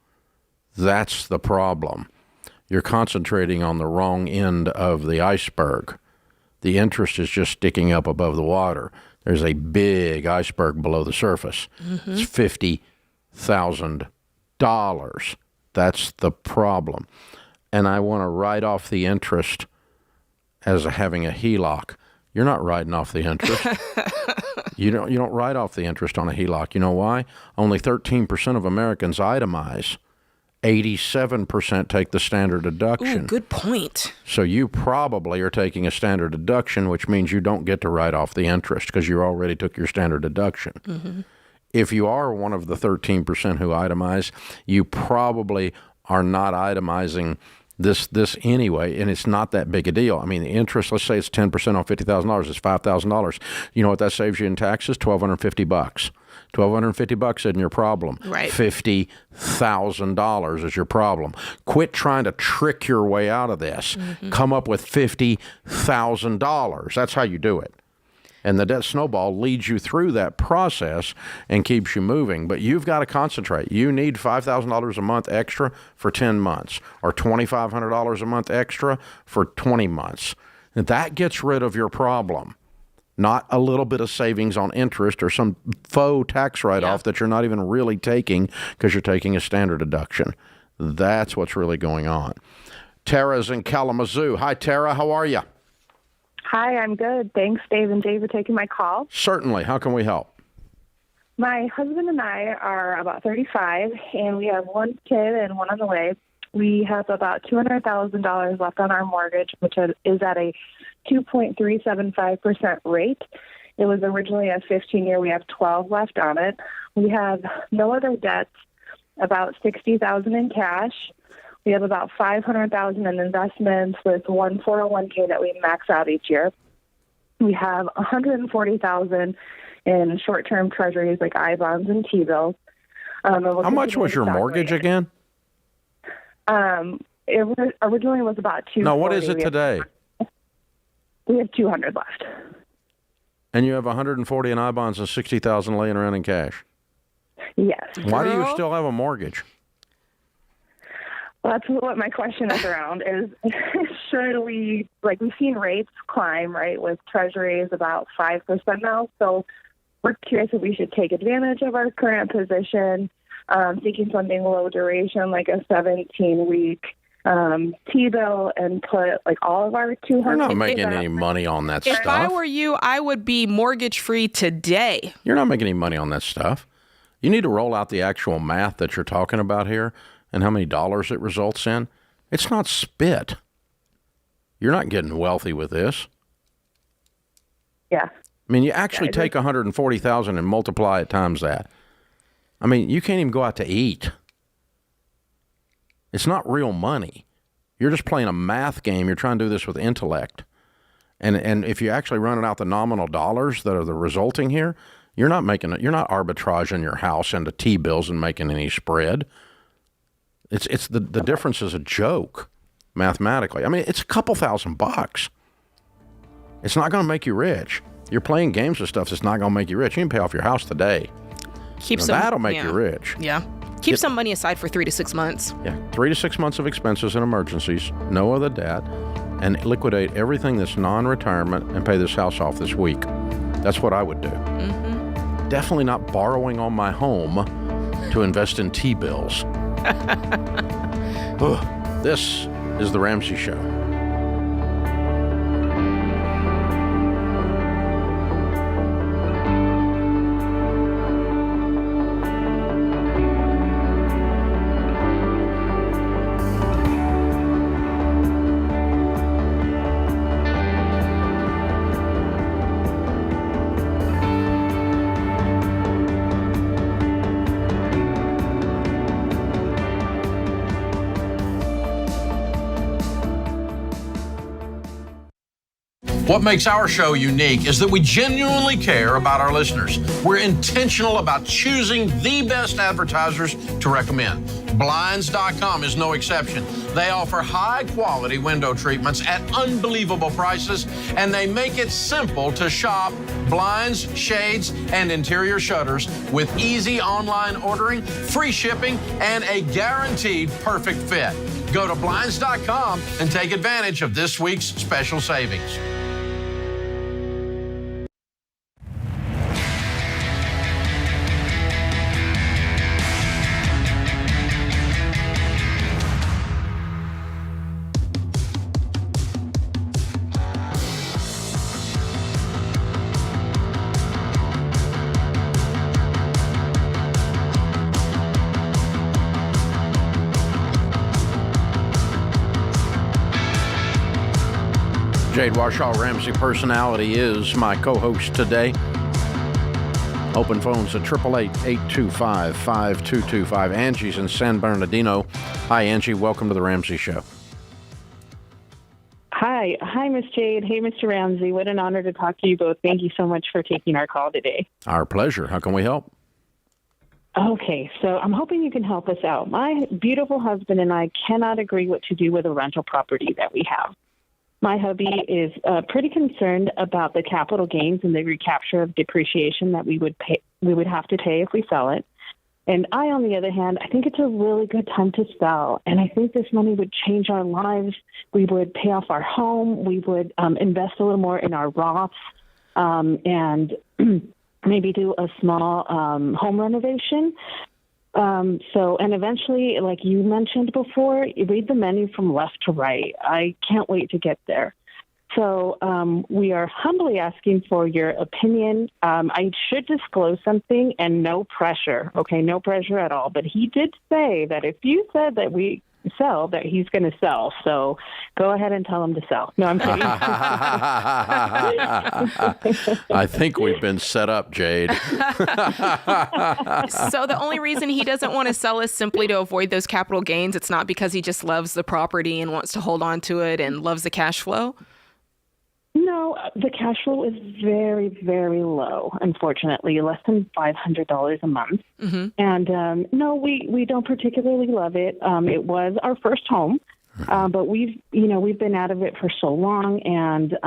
That's the problem. You're concentrating on the wrong end of the iceberg. The interest is just sticking up above the water. There's a big iceberg below the surface. Mm-hmm. It's $50,000. That's the problem. And I want to write off the interest as having a HELOC. You're not writing off the interest. You don't write off the interest on a HELOC. You know why? Only 13% of Americans itemize. 87% take the standard deduction. Ooh, good point. So you probably are taking a standard deduction, which means you don't get to write off the interest because you already took your standard deduction. Mm-hmm. If you are one of the 13% who itemize, you probably are not itemizing this anyway, and it's not that big a deal. I mean, the interest, let's say it's 10% on $50,000, it's $5,000. You know what that saves you in taxes? $1,250. $1,250 isn't your problem. Right. $50,000 is your problem. Quit trying to trick your way out of this. Mm-hmm. Come up with $50,000. That's how you do it. And the debt snowball leads you through that process and keeps you moving. But you've got to concentrate. You need $5,000 a month extra for 10 months or $2,500 a month extra for 20 months. And that gets rid of your problem. Not a little bit of savings on interest or some faux tax write-off that you're not even really taking because you're taking a standard deduction. That's what's really going on. Tara's in Kalamazoo. Hi, Tara. How are you? Hi, I'm good. Thanks, Dave and Dave, for taking my call. Certainly. How can we help? My husband and I are about 35, and we have one kid and one on the way. We have about $200,000 left on our mortgage, which is at a 2.375% rate. It was originally a 15-year. We have 12 left on it. We have no other debts, about $60,000 in cash. We have about $500,000 in investments with one 401k that we max out each year. We have $140,000 in short-term treasuries like I-bonds and T-bills. How much was your mortgage again? It originally was about $240,000. No, what is it today? We have $200,000 left. And you have $140,000 in I-bonds and $60,000 laying around in cash? Yes. Why do you still have a mortgage? Well, that's what my question is around is should we, like we've seen rates climb, right, with treasuries about 5% now. So we're curious if we should take advantage of our current position, thinking something low duration like a 17-week T-bill and put like all of our $200,000. You're not making any money on that stuff. If I were you, I would be mortgage free today. You're not making any money on that stuff. You need to roll out the actual math that you're talking about here and how many dollars it results in. It's not spit. You're not getting wealthy with this. Yeah. I mean, you actually take $140,000 and multiply it times that. I mean, you can't even go out to eat. It's not real money. You're just playing a math game. You're trying to do this with intellect. And if you actually run out the nominal dollars that are the resulting here, you're not arbitraging your house into T-bills and making any spread. It's the difference is a joke mathematically. I mean, it's a couple $1,000. It's not going to make you rich. You're playing games with stuff that's not going to make you rich. You can pay off your house today. That'll make you rich. Yeah. Keep some money aside for 3 to 6 months. Yeah, 3 to 6 months of expenses and emergencies, no other debt, and liquidate everything that's non-retirement and pay this house off this week. That's what I would do. Mm-hmm. Definitely not borrowing on my home to invest in T-bills. This is The Ramsey Show. What makes our show unique is that we genuinely care about our listeners. We're intentional about choosing the best advertisers to recommend. Blinds.com is no exception. They offer high-quality window treatments at unbelievable prices, and they make it simple to shop blinds, shades, and interior shutters with easy online ordering, free shipping, and a guaranteed perfect fit. Go to Blinds.com and take advantage of this week's special savings. Jade Warshaw Ramsey Personality is my co-host today. Open phones at 888-825-5225. Angie's in San Bernardino. Hi, Angie. Welcome to the Ramsey Show. Hi, Miss Jade. Hey, Mr. Ramsey. What an honor to talk to you both. Thank you so much for taking our call today. Our pleasure. How can we help? Okay, so I'm hoping you can help us out. My beautiful husband and I cannot agree what to do with a rental property that we have. My hubby is pretty concerned about the capital gains and the recapture of depreciation that we would have to pay if we sell it. And I, on the other hand, I think it's a really good time to sell. And I think this money would change our lives. We would pay off our home. We would invest a little more in our Roths and maybe do a small home renovation. And eventually, like you mentioned before, you read the menu from left to right. I can't wait to get there. So we are humbly asking for your opinion. I should disclose something, and no pressure, okay? No pressure at all. But he did say that if you said that we sell, that he's going to sell. So go ahead and tell him to sell. No, I'm kidding. I think we've been set up, Jade. So the only reason he doesn't want to sell is simply to avoid those capital gains. It's not because he just loves the property and wants to hold on to it and loves the cash flow? No, the cash flow is very, very low, unfortunately, less than $500 a month. Mm-hmm. And no, we don't particularly love it. It was our first home, but we've been out of it for so long, and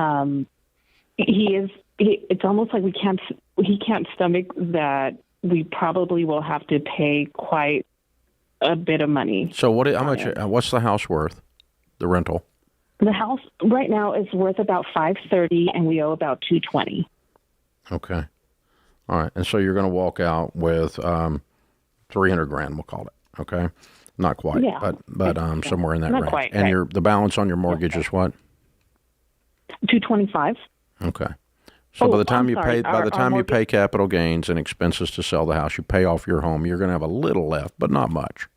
it's almost like he can't stomach that we probably will have to pay quite a bit of money. So what's the house worth, the rental? The house right now is worth about $530, and we owe about $220. Okay, all right. And so you're going to walk out with $300,000. We'll call it. Okay, not quite, yeah, but somewhere in that not range. Quite, and right. the balance on your mortgage is what? $225. Okay. So by the time you pay capital gains and expenses to sell the house, you pay off your home. You're going to have a little left, but not much.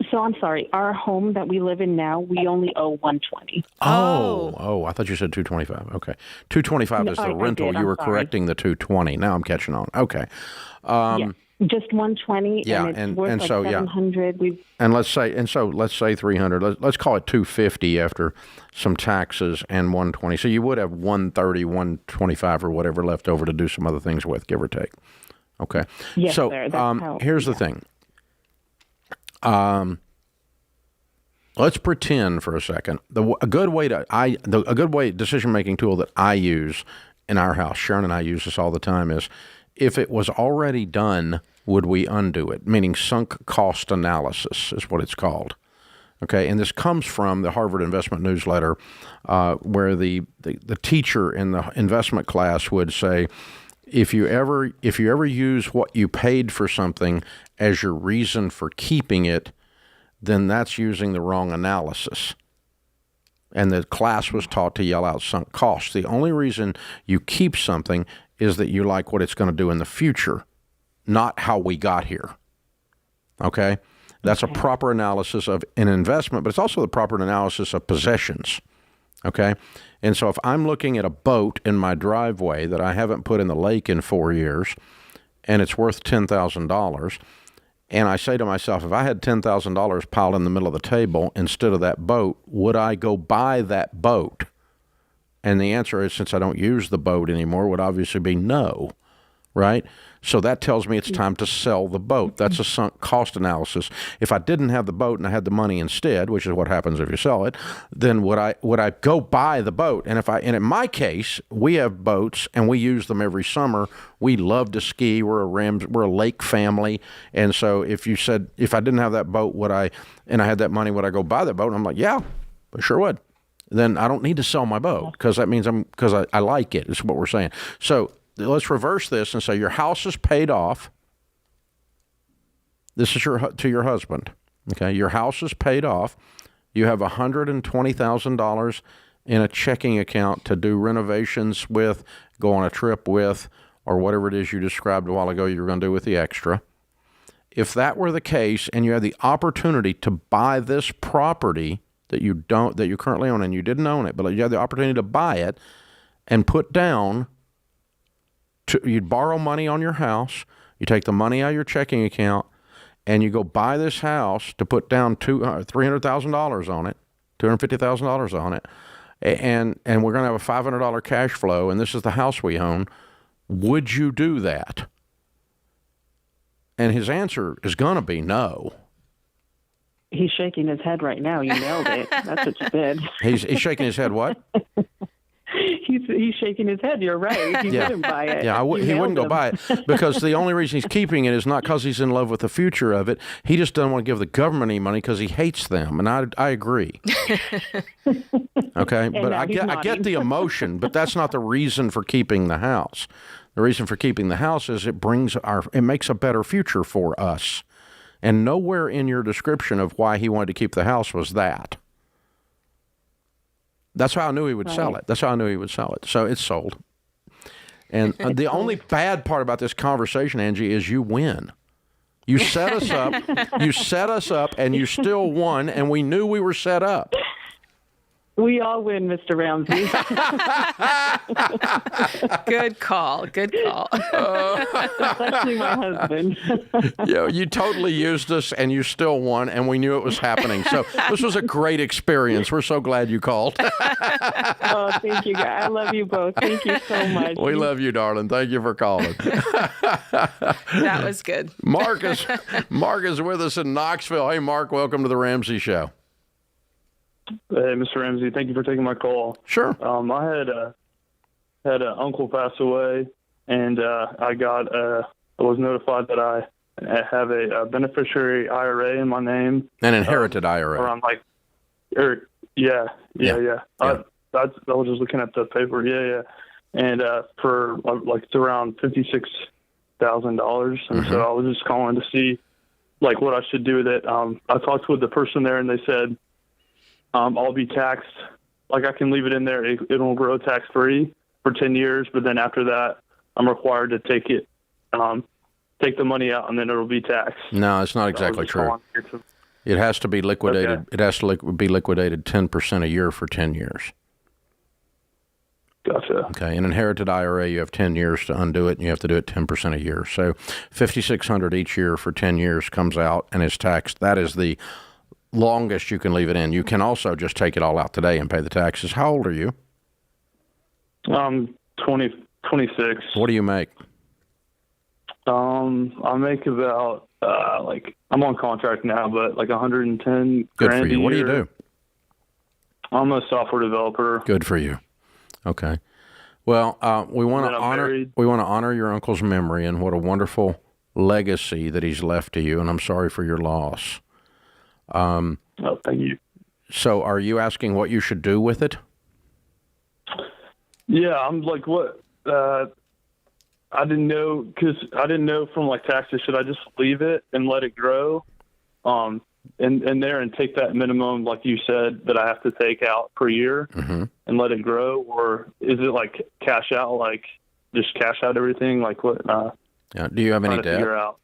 So I'm sorry. Our home that we live in now, we only owe $120. Oh! I thought you said $225. Okay, $225 is the rental. You were correcting the $220. Now I'm catching on. Okay. Just $120. Yeah, and it's worth like $700. Yeah. And let's say $300. Let's call it $250 after some taxes and $120. So you would have $130, $125 or whatever left over to do some other things with, give or take. Okay. Yes, so sir. Here's the thing. Let's pretend for a second a good decision-making tool that I use in our house, Sharon and I use this all the time, is if it was already done, would we undo it? Meaning sunk cost analysis is what it's called. Okay, and this comes from the Harvard Investment Newsletter, where the teacher in the investment class would say, if you ever use what you paid for something as your reason for keeping it, then that's using the wrong analysis. And the class was taught to yell out sunk costs. The only reason you keep something is that you like what it's going to do in the future, not how we got here. Okay? That's a proper analysis of an investment, but it's also the proper analysis of possessions. Okay? And so if I'm looking at a boat in my driveway that I haven't put in the lake in 4 years, and it's worth $10,000, and I say to myself, if I had $10,000 piled in the middle of the table instead of that boat, would I go buy that boat? And the answer is, since I don't use the boat anymore, would obviously be no, right? So that tells me it's time to sell the boat. That's a sunk cost analysis. If I didn't have the boat and I had the money instead, which is what happens if you sell it, then would I go buy the boat? And in my case, we have boats and we use them every summer. We love to ski. We're a lake family. And so if you said, if I didn't have that boat, I had that money, would I go buy that boat? And I'm like, yeah, I sure would. Then I don't need to sell my boat because that means I like it. Is what we're saying. So let's reverse this and say your house is paid off. This is to your husband. Okay, your house is paid off. You have $120,000 in a checking account to do renovations with, go on a trip with, or whatever it is you described a while ago you were going to do with the extra. If that were the case, and you had the opportunity to buy this property that you currently own, and you didn't own it, but you had the opportunity to buy it and put down, you'd borrow money on your house, you take the money out of your checking account, and you go buy this house to put down $300,000 on it, $250,000 on it, and we're going to have a $500 cash flow, and this is the house we own. Would you do that? And his answer is going to be no. He's shaking his head right now. You nailed it. That's what you did. He's shaking his head what? He's shaking his head. You're right. He wouldn't buy it. Yeah, he wouldn't go buy it because the only reason he's keeping it is not because he's in love with the future of it. He just doesn't want to give the government any money because he hates them, and I agree. Okay, but I get the emotion, but that's not the reason for keeping the house. The reason for keeping the house is it makes a better future for us. And nowhere in your description of why he wanted to keep the house was that. That's how I knew he would sell it. That's how I knew he would sell it. So it's sold. And the only bad part about this conversation, Angie, is you win. You set us up. You set us up, and you still won, and we knew we were set up. We all win, Mr. Ramsey. Good call. Good call. Especially my husband. You totally used us, and you still won, and we knew it was happening. So this was a great experience. We're so glad you called. Oh, thank you, guys. I love you both. Thank you so much. We love you, darling. Thank you for calling. That was good. Mark is with us in Knoxville. Hey, Mark, welcome to the Ramsey Show. Hey, Mr. Ramsey, thank you for taking my call. Sure. I had an uncle pass away, and I was notified that I have a beneficiary IRA in my name. An inherited IRA. Around yeah. I was just looking at the paper. Yeah. And for it's around $56,000, and so I was just calling to see what I should do with it. I talked with the person there, and they said, I'll be taxed. I can leave it in there. It will grow tax-free for 10 years, but then after that, I'm required to take the money out, and then it'll be taxed. No, it's not exactly true. It has to be liquidated. Okay. It has to be liquidated 10% a year for 10 years. Gotcha. Okay, an inherited IRA, you have 10 years to undo it, and you have to do it 10% a year. So $5,600 each year for 10 years comes out and is taxed. That is the longest you can leave it in. You can also just take it all out today and pay the taxes. How old are you? 26. What do you make? I make about I'm on contract now, but 110 Good grand for you. a What do year. you do? I'm a software developer. Good for you. Okay. Well, we want to honor your uncle's memory and what a wonderful legacy that he's left to you, and I'm sorry for your loss. Thank you. So are you asking what you should do with it? Yeah, I'm what? I didn't know, because I didn't know from taxes, should I just leave it and let it grow in there and take that minimum, like you said, that I have to take out per year and let it grow? Or is it cash out, just cash out everything? What? Yeah. Do you have any debt? Figure out.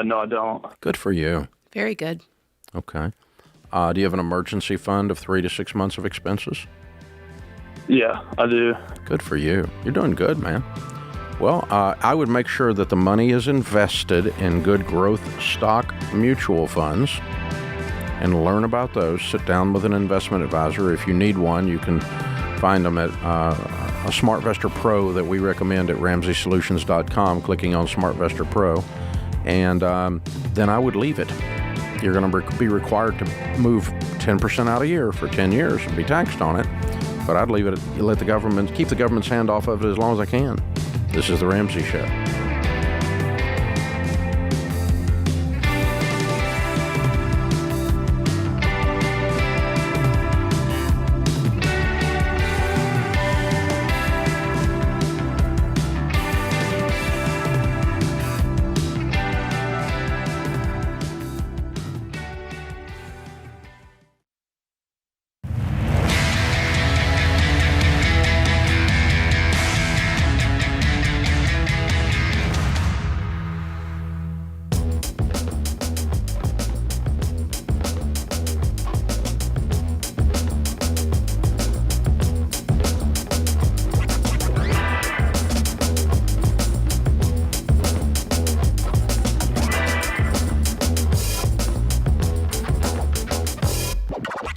No, I don't. Good for you. Very good. Okay. Do you have an emergency fund of 3 to 6 months of expenses? Yeah, I do. Good for you. You're doing good, man. Well, I would make sure that the money is invested in good growth stock mutual funds and learn about those. Sit down with an investment advisor. If you need one, you can find them at a SmartVestor Pro that we recommend at RamseySolutions.com, clicking on SmartVestor Pro, and then I would leave it. You're going to be required to move 10% out a year for 10 years and be taxed on it, but I'd leave it. Let the government keep the government's hand off of it as long as I can. This is the Ramsey Show.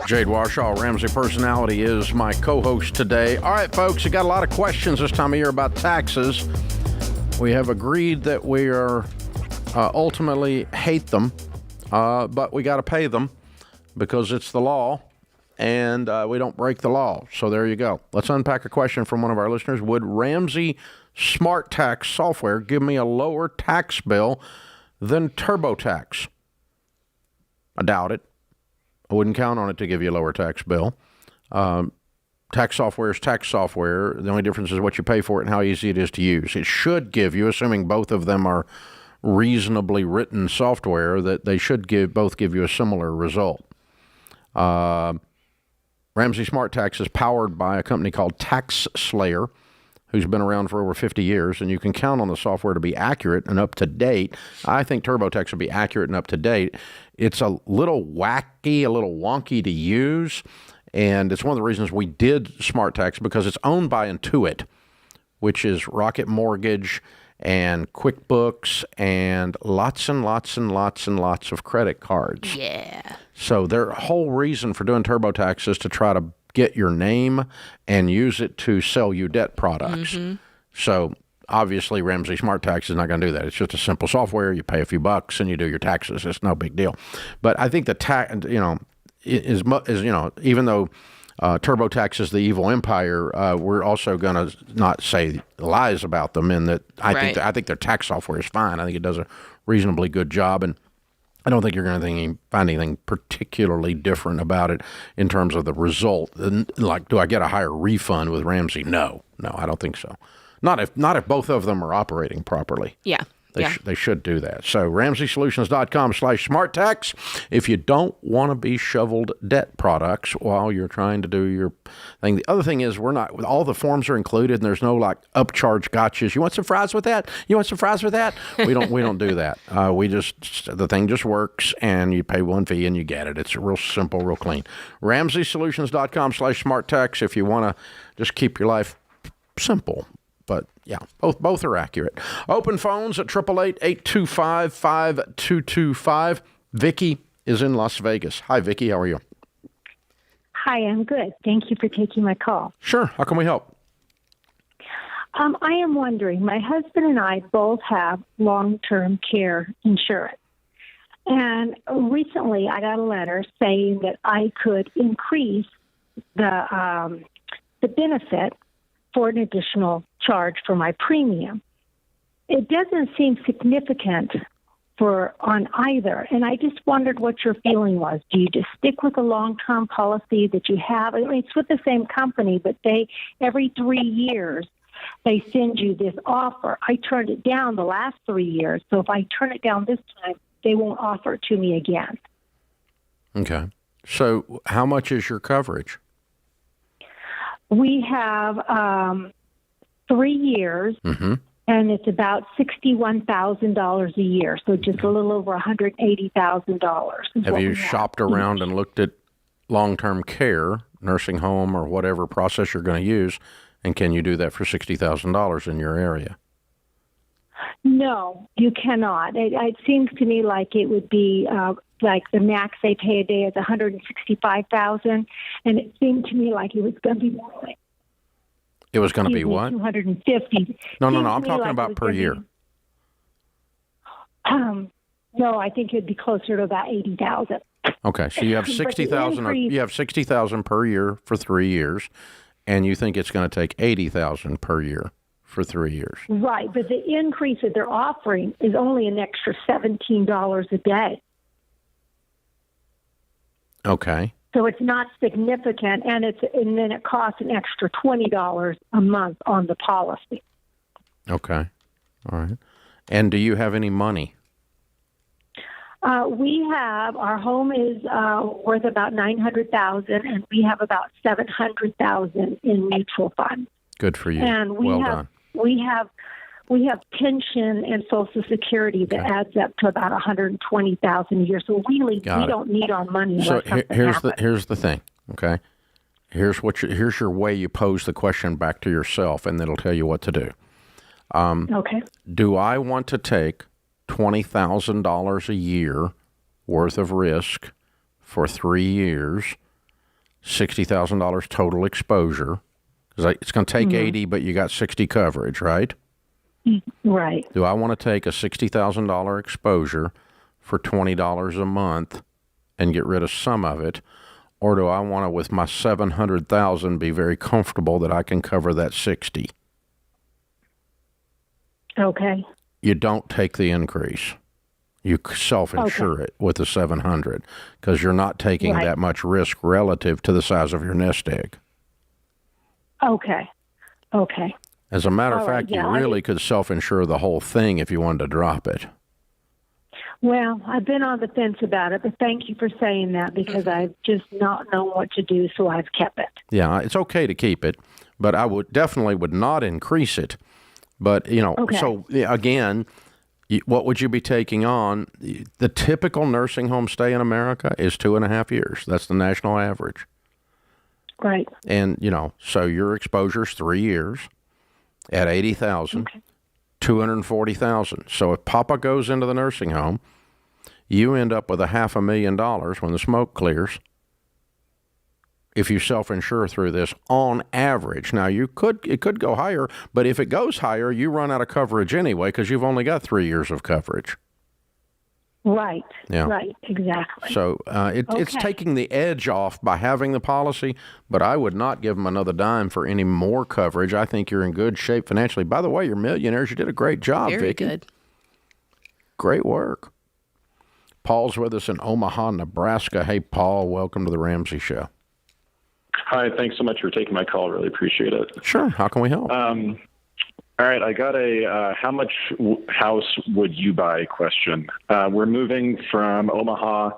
Jade Warshaw, Ramsey Personality, is my co-host today. All right, folks, I got a lot of questions this time of year about taxes. We have agreed that we are ultimately hate them, but we got to pay them because it's the law, and we don't break the law. So there you go. Let's unpack a question from one of our listeners. Would Ramsey Smart Tax software give me a lower tax bill than TurboTax? I doubt it. I wouldn't count on it to give you a lower tax bill. Tax software is tax software. The only difference is what you pay for it and how easy it is to use. It should give you, assuming both of them are reasonably written software, that they should both give you a similar result. Ramsey Smart Tax is powered by a company called TaxSlayer, who's been around for over 50 years, and you can count on the software to be accurate and up to date. I think TurboTax will be accurate and up to date. It's a little wacky, a little wonky to use, and it's one of the reasons we did Smart Tax, because it's owned by Intuit, which is Rocket Mortgage and QuickBooks and lots and lots and lots and lots of credit cards. Yeah. So their whole reason for doing TurboTax is to try to get your name and use it to sell you debt products. Mm-hmm. So obviously Ramsey Smart Tax is not going to do that. It's just a simple software. You pay a few bucks and you do your taxes. It's no big deal. But I think the tax, even though TurboTax is the evil empire, we're also going to not say lies about them in that I think their tax software is fine. I think it does a reasonably good job, and I don't think you're going to find anything particularly different about it in terms of the result. Like, do I get a higher refund with Ramsey? No, I don't think so. Not if both of them are operating properly. Yeah. They should do that. So RamseySolutions.com/SmartTax if you don't want to be shoveled debt products while you're trying to do your thing. The other thing is all the forms are included, and there's no like upcharge gotchas. You want some fries with that? You want some fries with that? We don't do that. The thing just works, and you pay one fee and you get it. It's real simple, real clean. RamseySolutions.com/SmartTax if you want to just keep your life simple. But yeah, both are accurate. Open phones at 888-825-5225. Vicky is in Las Vegas. Hi, Vicky. How are you? Hi, I'm good. Thank you for taking my call. Sure. How can we help? I am wondering, my husband and I both have long-term care insurance. And recently I got a letter saying that I could increase the benefit for an additional charge for my premium. It doesn't seem significant on either, and I just wondered what your feeling was. Do you just stick with the long-term policy that you have? I mean, it's with the same company, but every 3 years they send you this offer. I turned it down the last 3 years, so if I turn it down this time, they won't offer it to me again. Okay. So how much is your coverage? We have 3 years, mm-hmm. and it's about $61,000 a year, so just a little over $180,000. Have you shopped around and looked at long-term care, nursing home, or whatever process you're going to use, and can you do that for $60,000 in your area? No, you cannot. It seems to me like it would be like the max they pay a day is $165,000, and it seemed to me like it was going to be more like It was going to be what? 250. No. I'm talking about per year. No, I think it'd be closer to about 80,000. Okay, so you have 60,000. You have 60,000 per year for 3 years, and you think it's going to take 80,000 per year for 3 years. Right, but the increase that they're offering is only an extra $17 a day. Okay. So it's not significant, and then it costs an extra $20 a month on the policy. Okay, all right. And do you have any money? We have, our home is worth about $900,000, and we have about $700,000 in mutual funds. Good for you. And we done. We have pension and Social Security that adds up to about $120,000 a year. So really, we don't need our money. So here's the thing. Okay, here's your way you pose the question back to yourself, and it'll tell you what to do. Okay. Do I want to take $20,000 a year worth of risk for 3 years, $60,000 total exposure? Because it's going to take 80, but you got 60 coverage, right? Right. Do I want to take a $60,000 exposure for $20 a month and get rid of some of it, or do I want to, with my $700,000, be very comfortable that I can cover that 60? Okay. You don't take the increase. You self-insure it with the $700 because you're not taking that much risk relative to the size of your nest egg. Okay. As a matter of fact, you really could self-insure the whole thing if you wanted to drop it. Well, I've been on the fence about it, but thank you for saying that because I've just not known what to do, so I've kept it. Yeah, it's okay to keep it, but I would not increase it. But, so again, what would you be taking on? The typical nursing home stay in America is 2.5 years. That's the national average. Right. And, so your exposure's 3 years at 80,000, $240,000. So if Papa goes into the nursing home, you end up with $500,000 when the smoke clears. If you self-insure through this on average. Now, it could go higher, but if it goes higher, you run out of coverage anyway because you've only got 3 years of coverage. Right. Yeah. Right. Exactly. So it's taking the edge off by having the policy, but I would not give them another dime for any more coverage. I think you're in good shape financially. By the way, you're millionaires. You did a great job, Very Vicki. good. Great work. Paul's with us in Omaha, Nebraska. Hey, Paul, welcome to the Ramsey Show. Hi, thanks so much for taking my call. Really appreciate it. Sure. How can we help? All right, I got a how much house would you buy question. We're moving from Omaha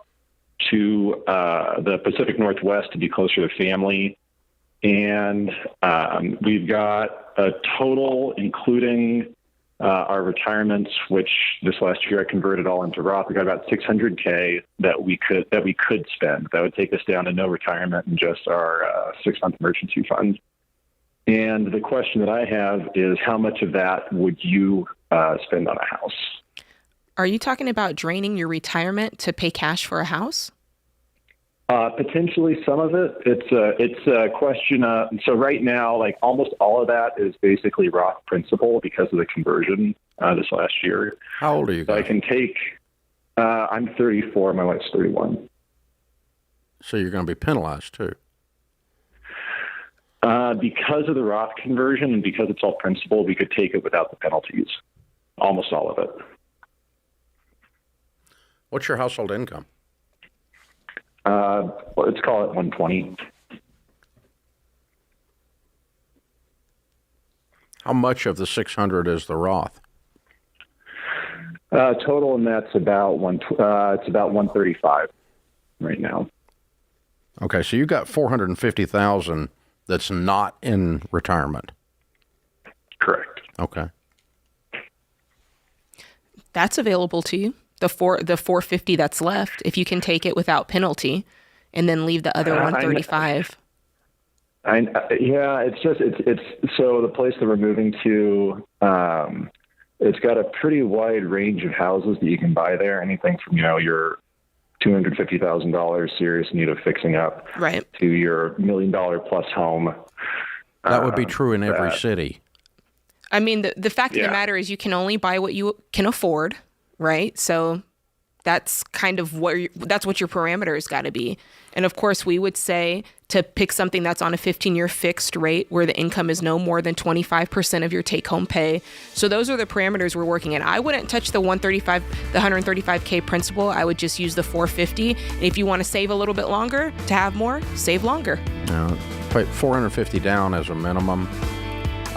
to the Pacific Northwest to be closer to family. And we've got a total, including our retirements, which this last year I converted all into Roth. We got about $600K that we could spend. That would take us down to no retirement and just our 6-month emergency fund. And the question that I have is, how much of that would you spend on a house? Are you talking about draining your retirement to pay cash for a house? Potentially some of it. It's a question. So right now, like almost all of that is basically Roth principal because of the conversion this last year. How old are you guys? So I can take, I'm 34, my wife's 31. So you're going to be penalized too. Because of the Roth conversion and because it's all principal, we could take it without the penalties. Almost all of it. What's your household income? Let's call it 120. How much of the 600 is the Roth? Total, and that's about it's about 135 right now. Okay, so you got 450,000 that's not in retirement. Correct. Okay. That's available to you. The 450 that's left, if you can take it without penalty, and then leave the other 135. It's so the place that we're moving to, it's got a pretty wide range of houses that you can buy there. Anything from your $250,000 serious need of fixing up, right, to your $1 million plus home. That would be true in every city. I mean, the fact of the matter is you can only buy what you can afford, right? So that's kind of that's what your parameters got to be. And of course, we would say to pick something that's on a 15-year fixed rate where the income is no more than 25% of your take-home pay. So those are the parameters we're working in. I wouldn't touch the 135K principal. I would just use the 450. And if you want to save a little bit longer to have more, save longer. Put $450 down as a minimum.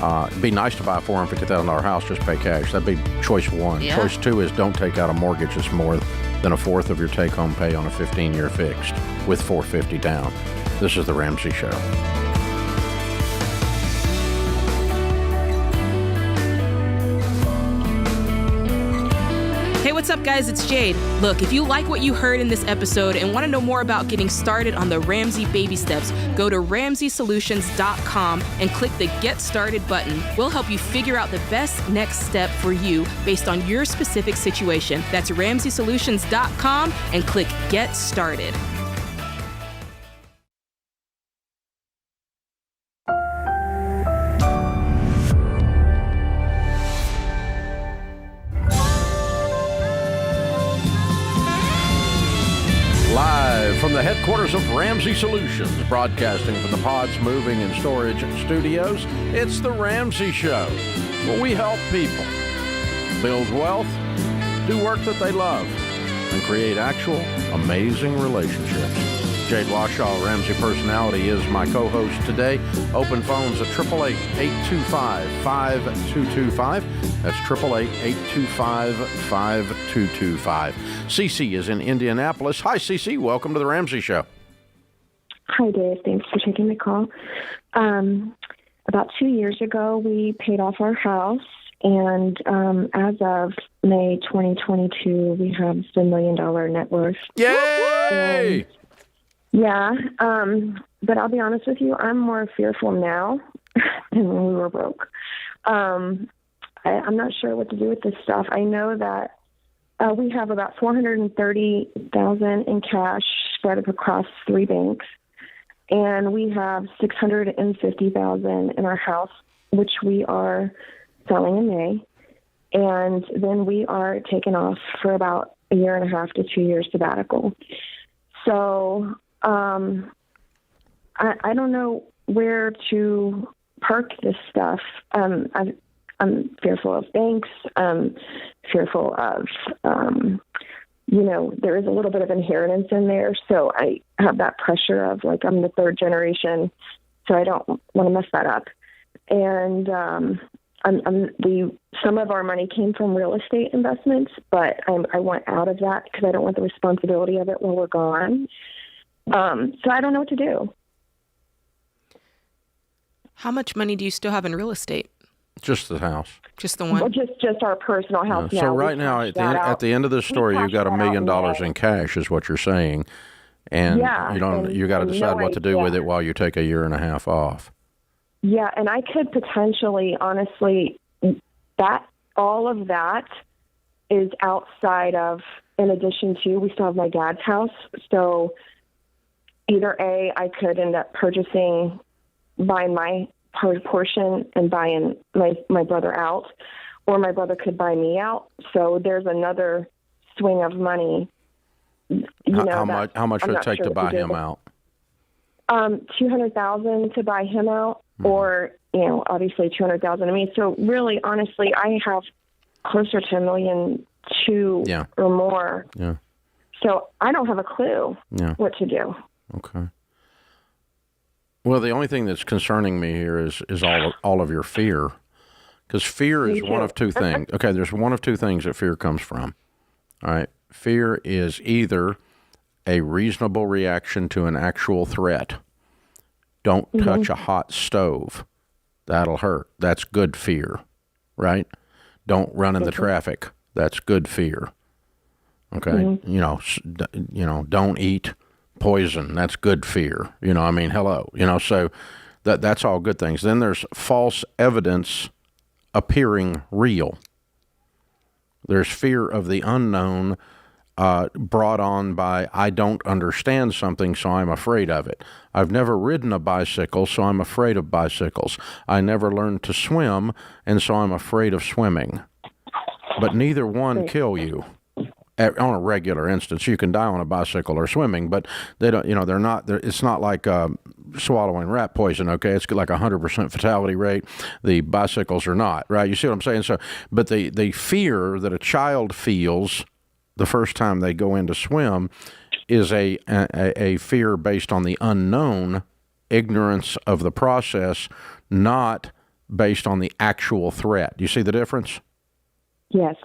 It'd be nice to buy a $450,000 house, just pay cash. That'd be choice one. Yeah. Choice two is don't take out a mortgage that's more than a fourth of your take-home pay on a 15-year fixed with $450 down. This is The Ramsey Show. Hey, what's up, guys? It's Jade. Look, if you like what you heard in this episode and want to know more about getting started on the Ramsey baby steps, go to RamseySolutions.com and click the Get Started button. We'll help you figure out the best next step for you based on your specific situation. That's RamseySolutions.com and click Get Started. From the headquarters of Ramsey Solutions, broadcasting from the Pods Moving and Storage Studios, it's The Ramsey Show, where we help people build wealth, do work that they love, and create actual amazing relationships. Jade Washaw, Ramsey Personality, is my co-host today. Open phones at 888-825-5225. That's 888-825-5225. Cece is in Indianapolis. Hi, Cece. Welcome to The Ramsey Show. Hi, Dave. Thanks for taking my call. About 2 years ago, we paid off our house, and as of May 2022, we have the $1 million net worth. Yay! But I'll be honest with you, I'm more fearful now than when we were broke. I'm not sure what to do with this stuff. I know that we have about $430,000 in cash spread across 3 banks, and we have $650,000 in our house, which we are selling in May, and then we are taking off for about 1.5 to 2 years sabbatical. So I don't know where to park this stuff. I'm fearful of banks. I'm fearful of, there is a little bit of inheritance in there. So I have that pressure of I'm the 3rd generation, so I don't want to mess that up. And some of our money came from real estate investments, but I want out of that because I don't want the responsibility of it when we're gone. So I don't know what to do. How much money do you still have in real estate? Just the house. Just the one? Well, just our personal house now. So right now, at the end of this story, you've got $1 million in cash, is what you're saying, and you got to decide what to do with it while you take 1.5 years off. Yeah, and I could potentially, honestly, all of that is outside of, in addition to, we still have my dad's house. So either A, I could end up buying my portion and buying my brother out, or my brother could buy me out. So there's another swing of money. How much would it take to buy him out? $200,000 to buy him out, or obviously $200,000 to me. So really, honestly, I have closer to $1.2 million or more. Yeah. So I don't have a clue what to do. Okay. Well, the only thing that's concerning me here is all of your fear, because fear is one of two things. Okay, there's one of two things that fear comes from. All right, fear is either a reasonable reaction to an actual threat. Don't touch a hot stove. That'll hurt. That's good fear, right? Don't run in the traffic. That's good fear. Okay, don't eat poison. That's good fear. Hello. So that's all good things. Then there's false evidence appearing real. There's fear of the unknown brought on by I don't understand something, so I'm afraid of it. I've never ridden a bicycle, so I'm afraid of bicycles. I never learned to swim, and so I'm afraid of swimming. But neither one kill you on a regular instance. You can die on a bicycle or swimming, but they don't. It's not like swallowing rat poison. Okay, it's like 100% fatality rate. The bicycles are not, right? You see what I'm saying? So, but the fear that a child feels the first time they go in to swim is a fear based on the unknown, ignorance of the process, not based on the actual threat. Do you see the difference? Yes.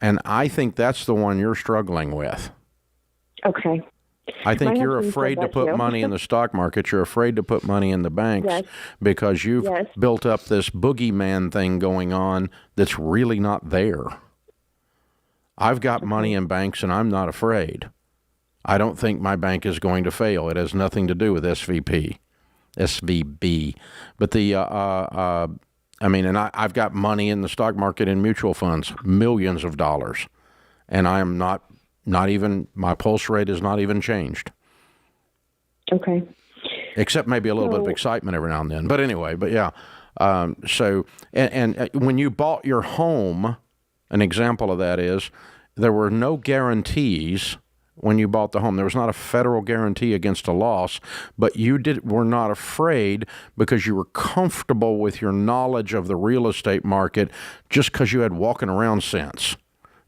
And I think that's the one you're struggling with. Okay. I think you're afraid to put money in the stock market. You're afraid to put money in the banks because you've built up this boogeyman thing going on that's really not there. I've got money in banks and I'm not afraid. I don't think my bank is going to fail. It has nothing to do with SVB. But I've got money in the stock market in mutual funds, millions of dollars. And I am not even, my pulse rate is not even changed. Okay. Except maybe a little bit of excitement every now and then. But anyway, so when you bought your home, an example of that is there were no guarantees when you bought the home. There was not a federal guarantee against a loss, but you were not afraid because you were comfortable with your knowledge of the real estate market just because you had walking around sense.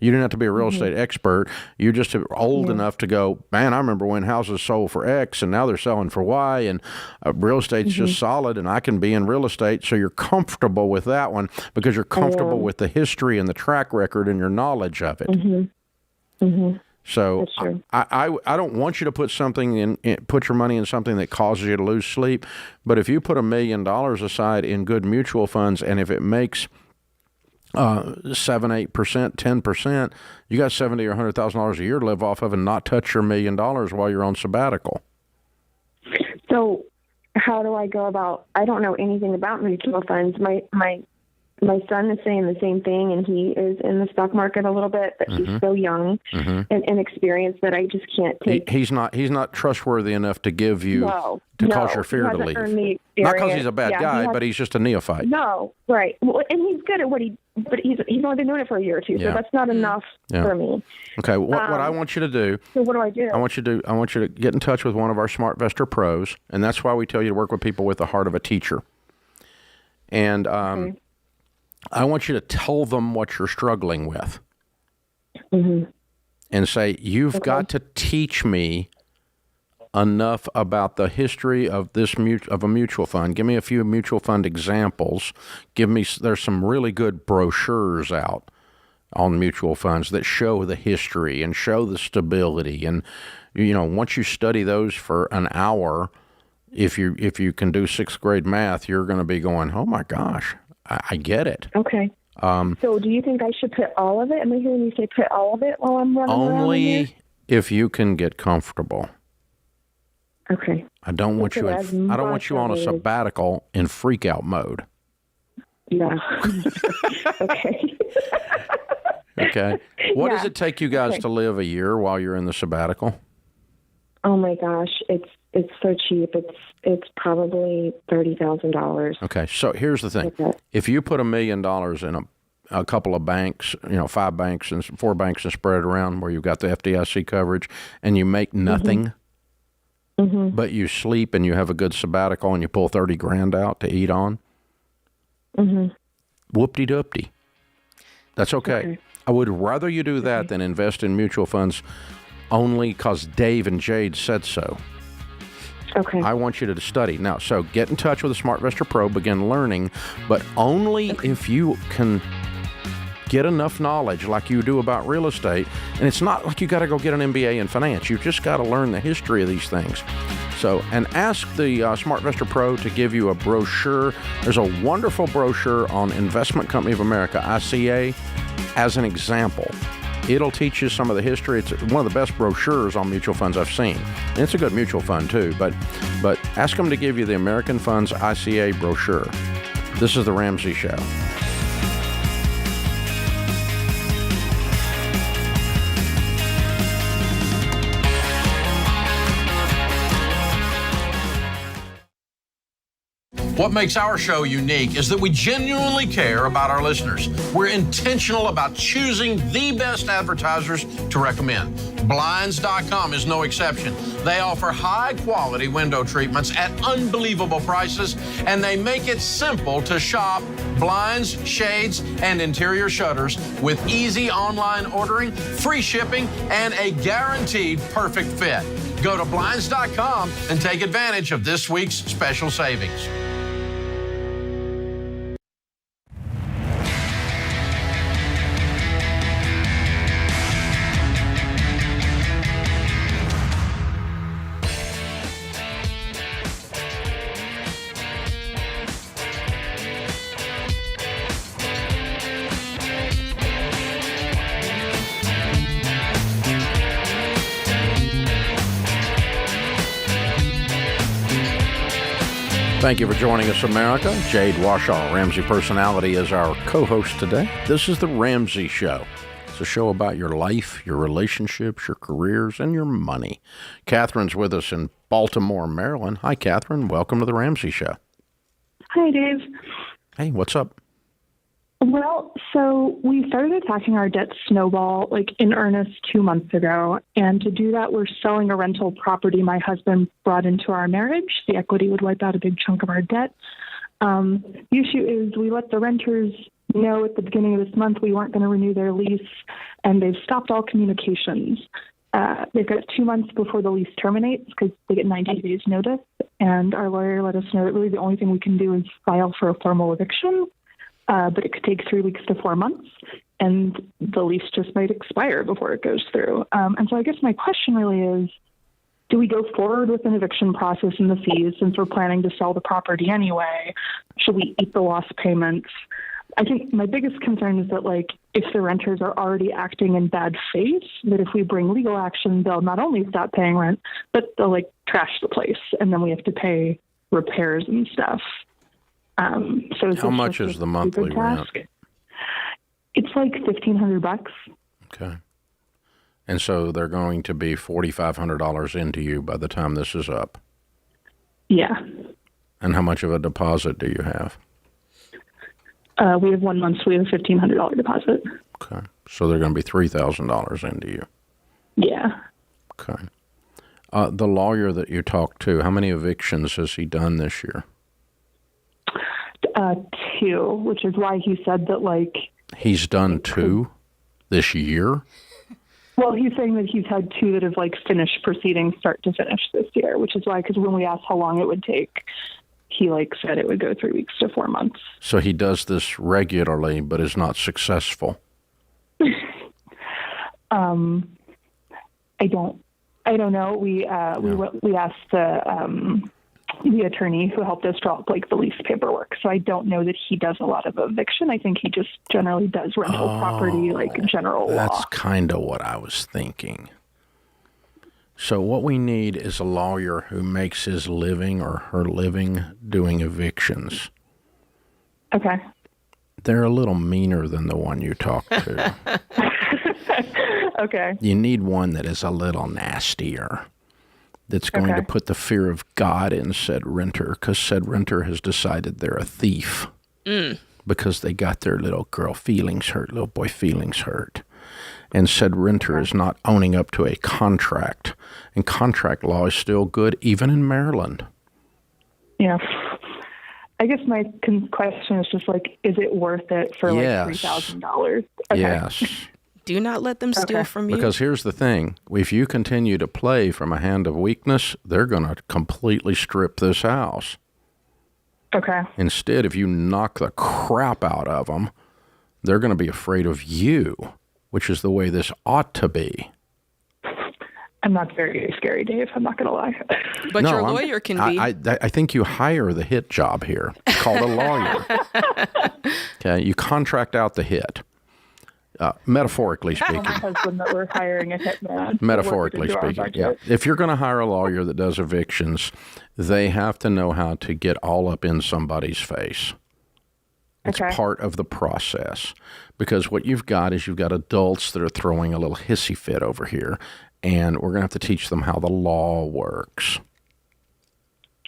You didn't have to be a real estate expert. You just old enough to go, man, I remember when houses sold for X and now they're selling for Y, and real estate's just solid and I can be in real estate. So you're comfortable with that one because you're comfortable with the history and the track record and your knowledge of it. So I don't want you to put put your money in something that causes you to lose sleep. But if you put $1 million aside in good mutual funds, and if it makes 7%, 8%, 10%, you got $70,000 or $100,000 a year to live off of and not touch your $1 million while you're on sabbatical. So how do I go about, I don't know anything about mutual funds. My son is saying the same thing, and he is in the stock market a little bit, but he's so young and inexperienced that I just can't take. He's not trustworthy enough to give you cause your fear to leave. Not because he's a bad guy, but he's just a neophyte. No, right. Well, and he's good at but he's only been doing it for a year or two, so that's not enough for me. Okay, what I want you to do. So what do I do? I want you to get in touch with one of our SmartVestor pros, and that's why we tell you to work with people with the heart of a teacher. And I want you to tell them what you're struggling with. And say, you've got to teach me enough about the history of a mutual fund. Give me a few mutual fund examples. There's some really good brochures out on mutual funds that show the history and show the stability. And, once you study those for an hour, if you can do sixth grade math, you're going to be going, oh my gosh, I get it. Okay. So do you think I should put all of it? Am I hearing you say put all of it while I'm running around Only if you can get comfortable. Okay. I don't want you on a sabbatical in freak out mode. Yeah. Okay. Okay. What does it take you guys to live a year while you're in the sabbatical? Oh my gosh, it's so cheap. It's probably $30,000. Okay, so here's the thing: if you put $1 million in a couple of banks, 5 banks and 4 banks, and spread it around where you've got the FDIC coverage, and you make nothing, but you sleep and you have a good sabbatical and you pull $30,000 out to eat on, whoop-de-doop-de. That's okay. I would rather you do that than invest in mutual funds only because Dave and Jade said so. Okay. I want you to study. Now, so get in touch with a SmartVestor Pro, begin learning, but only if you can get enough knowledge like you do about real estate. And it's not like you got to go get an MBA in finance. You've just got to learn the history of these things. So, and ask the SmartVestor Pro to give you a brochure. There's a wonderful brochure on Investment Company of America, ICA, as an example. It'll teach you some of the history. It's one of the best brochures on mutual funds I've seen. And it's a good mutual fund too, but ask them to give you the American Funds ICA brochure. This is the Ramsey Show. What makes our show unique is that we genuinely care about our listeners. We're intentional about choosing the best advertisers to recommend. Blinds.com is no exception. They offer high-quality window treatments at unbelievable prices, and they make it simple to shop blinds, shades, and interior shutters with easy online ordering, free shipping, and a guaranteed perfect fit. Go to Blinds.com and take advantage of this week's special savings. Thank you for joining us, America. Jade Washaw, Ramsey Personality, is our co-host today. This is The Ramsey Show. It's a show about your life, your relationships, your careers, and your money. Catherine's with us in Baltimore, Maryland. Hi, Catherine. Welcome to The Ramsey Show. Hi, Dave. Hey, what's up? Well, so we started attacking our debt snowball in earnest 2 months ago. And to do that, we're selling a rental property my husband brought into our marriage. The equity would wipe out a big chunk of our debt. The issue is we let the renters know at the beginning of this month we weren't going to renew their lease, and they've stopped all communications. They've got 2 months before the lease terminates because they get 90 days notice. And our lawyer let us know that really the only thing we can do is file for a formal eviction. But it could take 3 weeks to 4 months, and the lease just might expire before it goes through. And so I guess my question really is, do we go forward with an eviction process and the fees since we're planning to sell the property anyway? Should we eat the lost payments? I think my biggest concern is that, if the renters are already acting in bad faith, that if we bring legal action, they'll not only stop paying rent, but they'll, trash the place, and then we have to pay repairs and stuff. So how much is the monthly rent? It's $1,500. Okay. And so they're going to be $4,500 into you by the time this is up. Yeah. And how much of a deposit do you have? We have 1 month, so we have a $1,500 deposit. Okay. So they're going to be $3,000 into you. Yeah. Okay. The lawyer that you talked to, how many evictions has he done this year? 2, which is why he said that he's done 2 this year? Well, he's saying that he's had 2 that have finished proceedings start to finish this year, which is why, because when we asked how long it would take, he said it would go 3 weeks to 4 months. So he does this regularly, but is not successful. I don't know. We asked the attorney who helped us draw up the lease paperwork. So I don't know that he does a lot of eviction. I think he just generally does rental property, general law. That's kind of what I was thinking. So what we need is a lawyer who makes his living or her living doing evictions. Okay. They're a little meaner than the one you talked to. Okay. You need one that is a little nastier. That's going to put the fear of God in said renter, because said renter has decided they're a thief because they got their little girl feelings hurt, little boy feelings hurt. And said renter is not owning up to a contract. And contract law is still good, even in Maryland. Yeah. I guess my question is just is it worth it for $3,000? Okay. Yes. Do not let them steal from you. Because here's the thing. If you continue to play from a hand of weakness, they're going to completely strip this house. Okay. Instead, if you knock the crap out of them, they're going to be afraid of you, which is the way this ought to be. I'm not very scary, Dave. I'm not going to lie. But your lawyer can be. I think you hire the hit job here. It's called a lawyer. Okay, you contract out the hit. Metaphorically speaking. My husband that we're hiring a hitman. Metaphorically speaking, yeah. If you're going to hire a lawyer that does evictions, they have to know how to get all up in somebody's face. It's part of the process. Because what you've got is you've got adults that are throwing a little hissy fit over here, and we're going to have to teach them how the law works.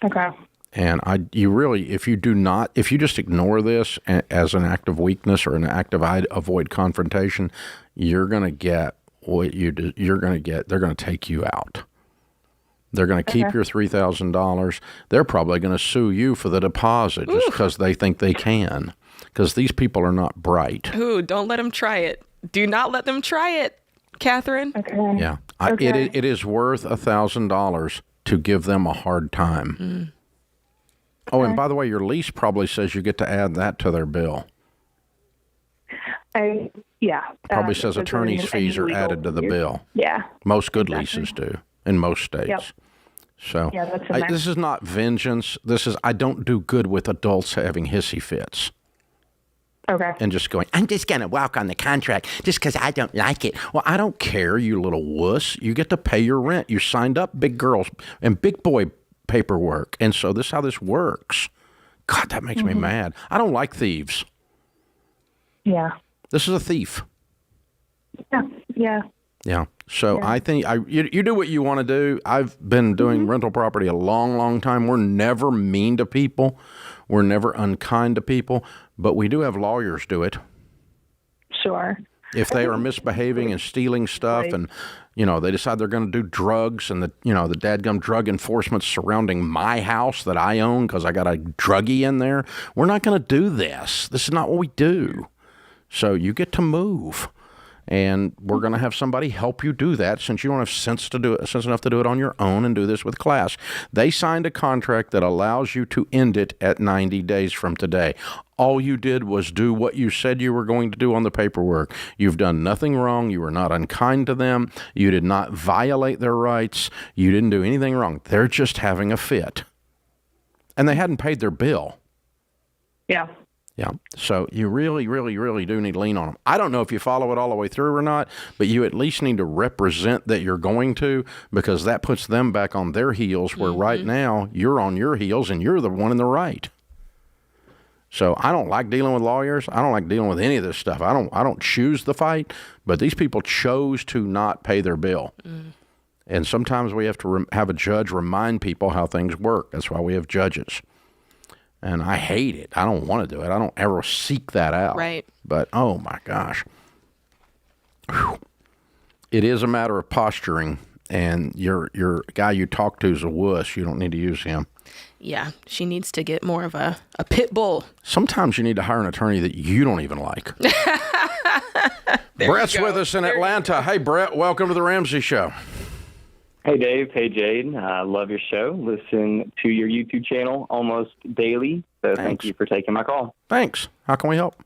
Okay. And if you just ignore this as an act of weakness or an act of avoid confrontation, you're going to get what you're going to get. They're going to take you out. They're going to keep your $3,000. They're probably going to sue you for the deposit just because they think they can. Because these people are not bright. Ooh, don't let them try it. Do not let them try it, Catherine. Okay. Yeah. It is worth $1,000 to give them a hard time. Mm. Oh, and by the way, your lease probably says you get to add that to their bill. Probably says attorney's fees are added to the bill. Yeah. Most good leases do in most states. Yep. So Yeah, that's a nice- this is not vengeance. I don't do good with adults having hissy fits. Okay. And just going, I'm just going to walk on the contract just because I don't like it. Well, I don't care, you little wuss. You get to pay your rent. You signed up big girls and big boy paperwork. And so this is how this works. God, that makes me mad. I don't like thieves. Yeah. This is a thief. Yeah. Yeah. So I think you do what you want to do. I've been doing rental property a long, long time. We're never mean to people. We're never unkind to people. But we do have lawyers do it. Sure. If they are misbehaving and stealing stuff and, they decide they're going to do drugs and the dadgum drug enforcement surrounding my house that I own because I got a druggie in there, we're not going to do this. This is not what we do. So you get to move. And we're going to have somebody help you do that since you don't have sense enough to do it on your own and do this with class. They signed a contract that allows you to end it at 90 days from today. All you did was do what you said you were going to do on the paperwork. You've done nothing wrong. You were not unkind to them. You did not violate their rights. You didn't do anything wrong. They're just having a fit. And they hadn't paid their bill. Yeah. Yeah. So you really, really, really do need to lean on them. I don't know if you follow it all the way through or not, but you at least need to represent that you're going to, because that puts them back on their heels where right now you're on your heels and you're the one in the right. So I don't like dealing with lawyers. I don't like dealing with any of this stuff. I don't choose the fight, but these people chose to not pay their bill. And sometimes we have to have a judge remind people how things work. That's why we have judges. And I hate it. I don't want to do it. I don't ever seek that out. Right. But, oh, my gosh. Whew. It is a matter of posturing, and your guy you talk to is a wuss. You don't need to use him. Yeah, she needs to get more of a pit bull. Sometimes you need to hire an attorney that you don't even like. Brett's with us in Atlanta. Hey, Brett, welcome to the Ramsey Show. Hey, Dave. Hey, Jade. I love your show. Listen to your YouTube channel almost daily. So thank you for taking my call. Thanks. How can we help?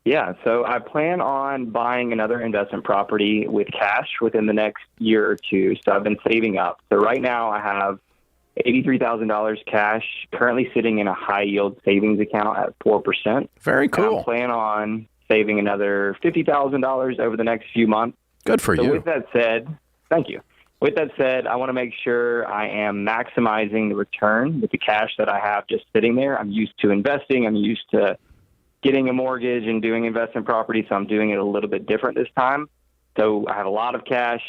Yeah, so I plan on buying another investment property with cash within the next year or two. So I've been saving up. So right now I have $83,000 cash currently sitting in a high-yield savings account at 4%. Very cool. And I plan on saving another $50,000 over the next few months. Good for you. With that said, thank you. With that said, I want to make sure I am maximizing the return with the cash that I have just sitting there. I'm used to investing. I'm used to getting a mortgage and doing investment property, so I'm doing it a little bit different this time. So I have a lot of cash.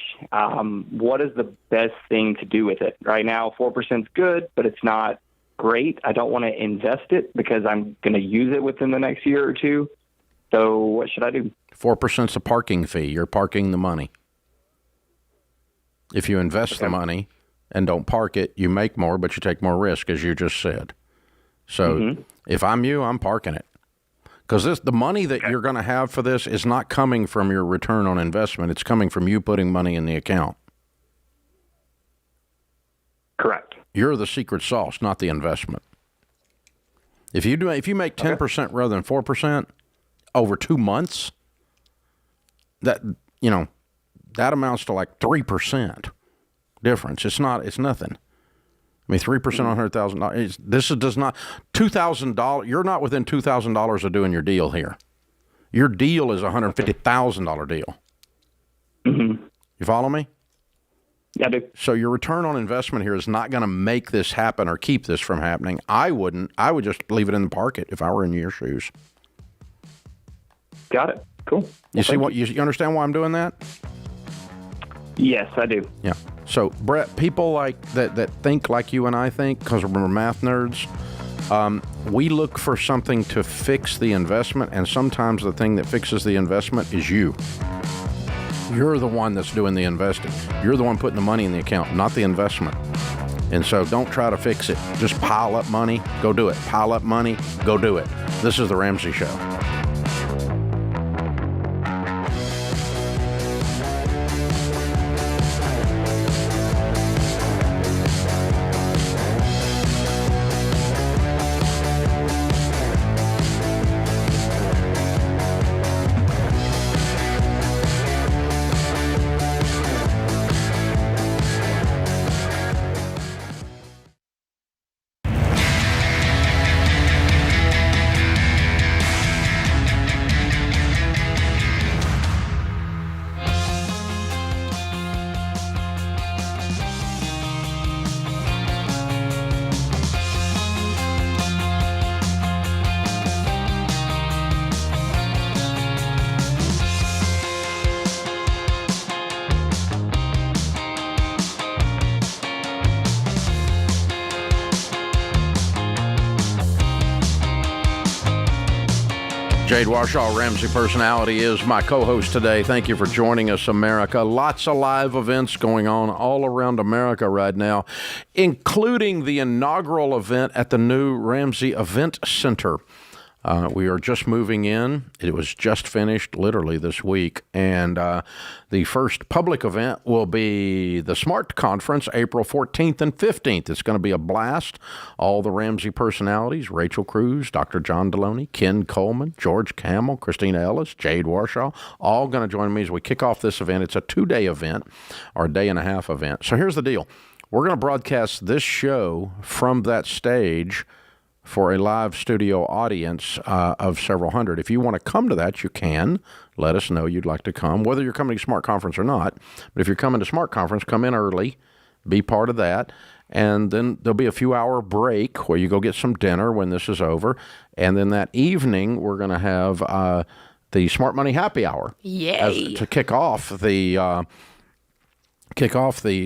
What is the best thing to do with it? Right now, 4% is good, but it's not great. I don't want to invest it because I'm going to use it within the next year or two. So what should I do? 4% is a parking fee. You're parking the money. If you invest the money and don't park it, you make more, but you take more risk, as you just said. So if I'm you, I'm parking it. Because the money that you're going to have for this is not coming from your return on investment. It's coming from you putting money in the account. Correct. You're the secret sauce, not the investment. If you make 10% rather than 4% over 2 months, that amounts to like 3% difference. It's nothing. I mean, 3% on $100,000. This does not $2,000. You're not within $2,000 of doing your deal here. Your deal is a $150,000 deal. Mm-hmm. You follow me? Yeah, I do. So your return on investment here is not going to make this happen or keep this from happening. I wouldn't. I would just leave it in the market if I were in your shoes. Got it. Cool. You understand why I'm doing that? Yes, I do. Yeah. So, Brett, people like that think like you and I think, because we're math nerds, we look for something to fix the investment, and sometimes the thing that fixes the investment is you. You're the one that's doing the investing. You're the one putting the money in the account, not the investment. And so don't try to fix it. Just pile up money, go do it. Pile up money, go do it. This is The Ramsey Show. Jade Warshaw, Ramsey Personality, is my co-host today. Thank you for joining us, America. Lots of live events going on all around America right now, including the inaugural event at the new Ramsey Event Center. We are just moving in. It was just finished literally this week. And the first public event will be the SMART Conference, April 14th and 15th. It's going to be a blast. All the Ramsey personalities, Rachel Cruz, Dr. John Deloney, Ken Coleman, George Camel, Christina Ellis, Jade Warshaw, all going to join me as we kick off this event. It's a 2-day event or a day and a half event. So here's the deal. We're going to broadcast this show from that stage for a live studio audience of several hundred. If you want to come to that, you can. Let us know you'd like to come, whether you're coming to Smart Conference or not. But if you're coming to Smart Conference, come in early, be part of that. And then there'll be a few-hour break where you go get some dinner when this is over. And then that evening, we're going to have the Smart Money Happy Hour. Yay! To kick off the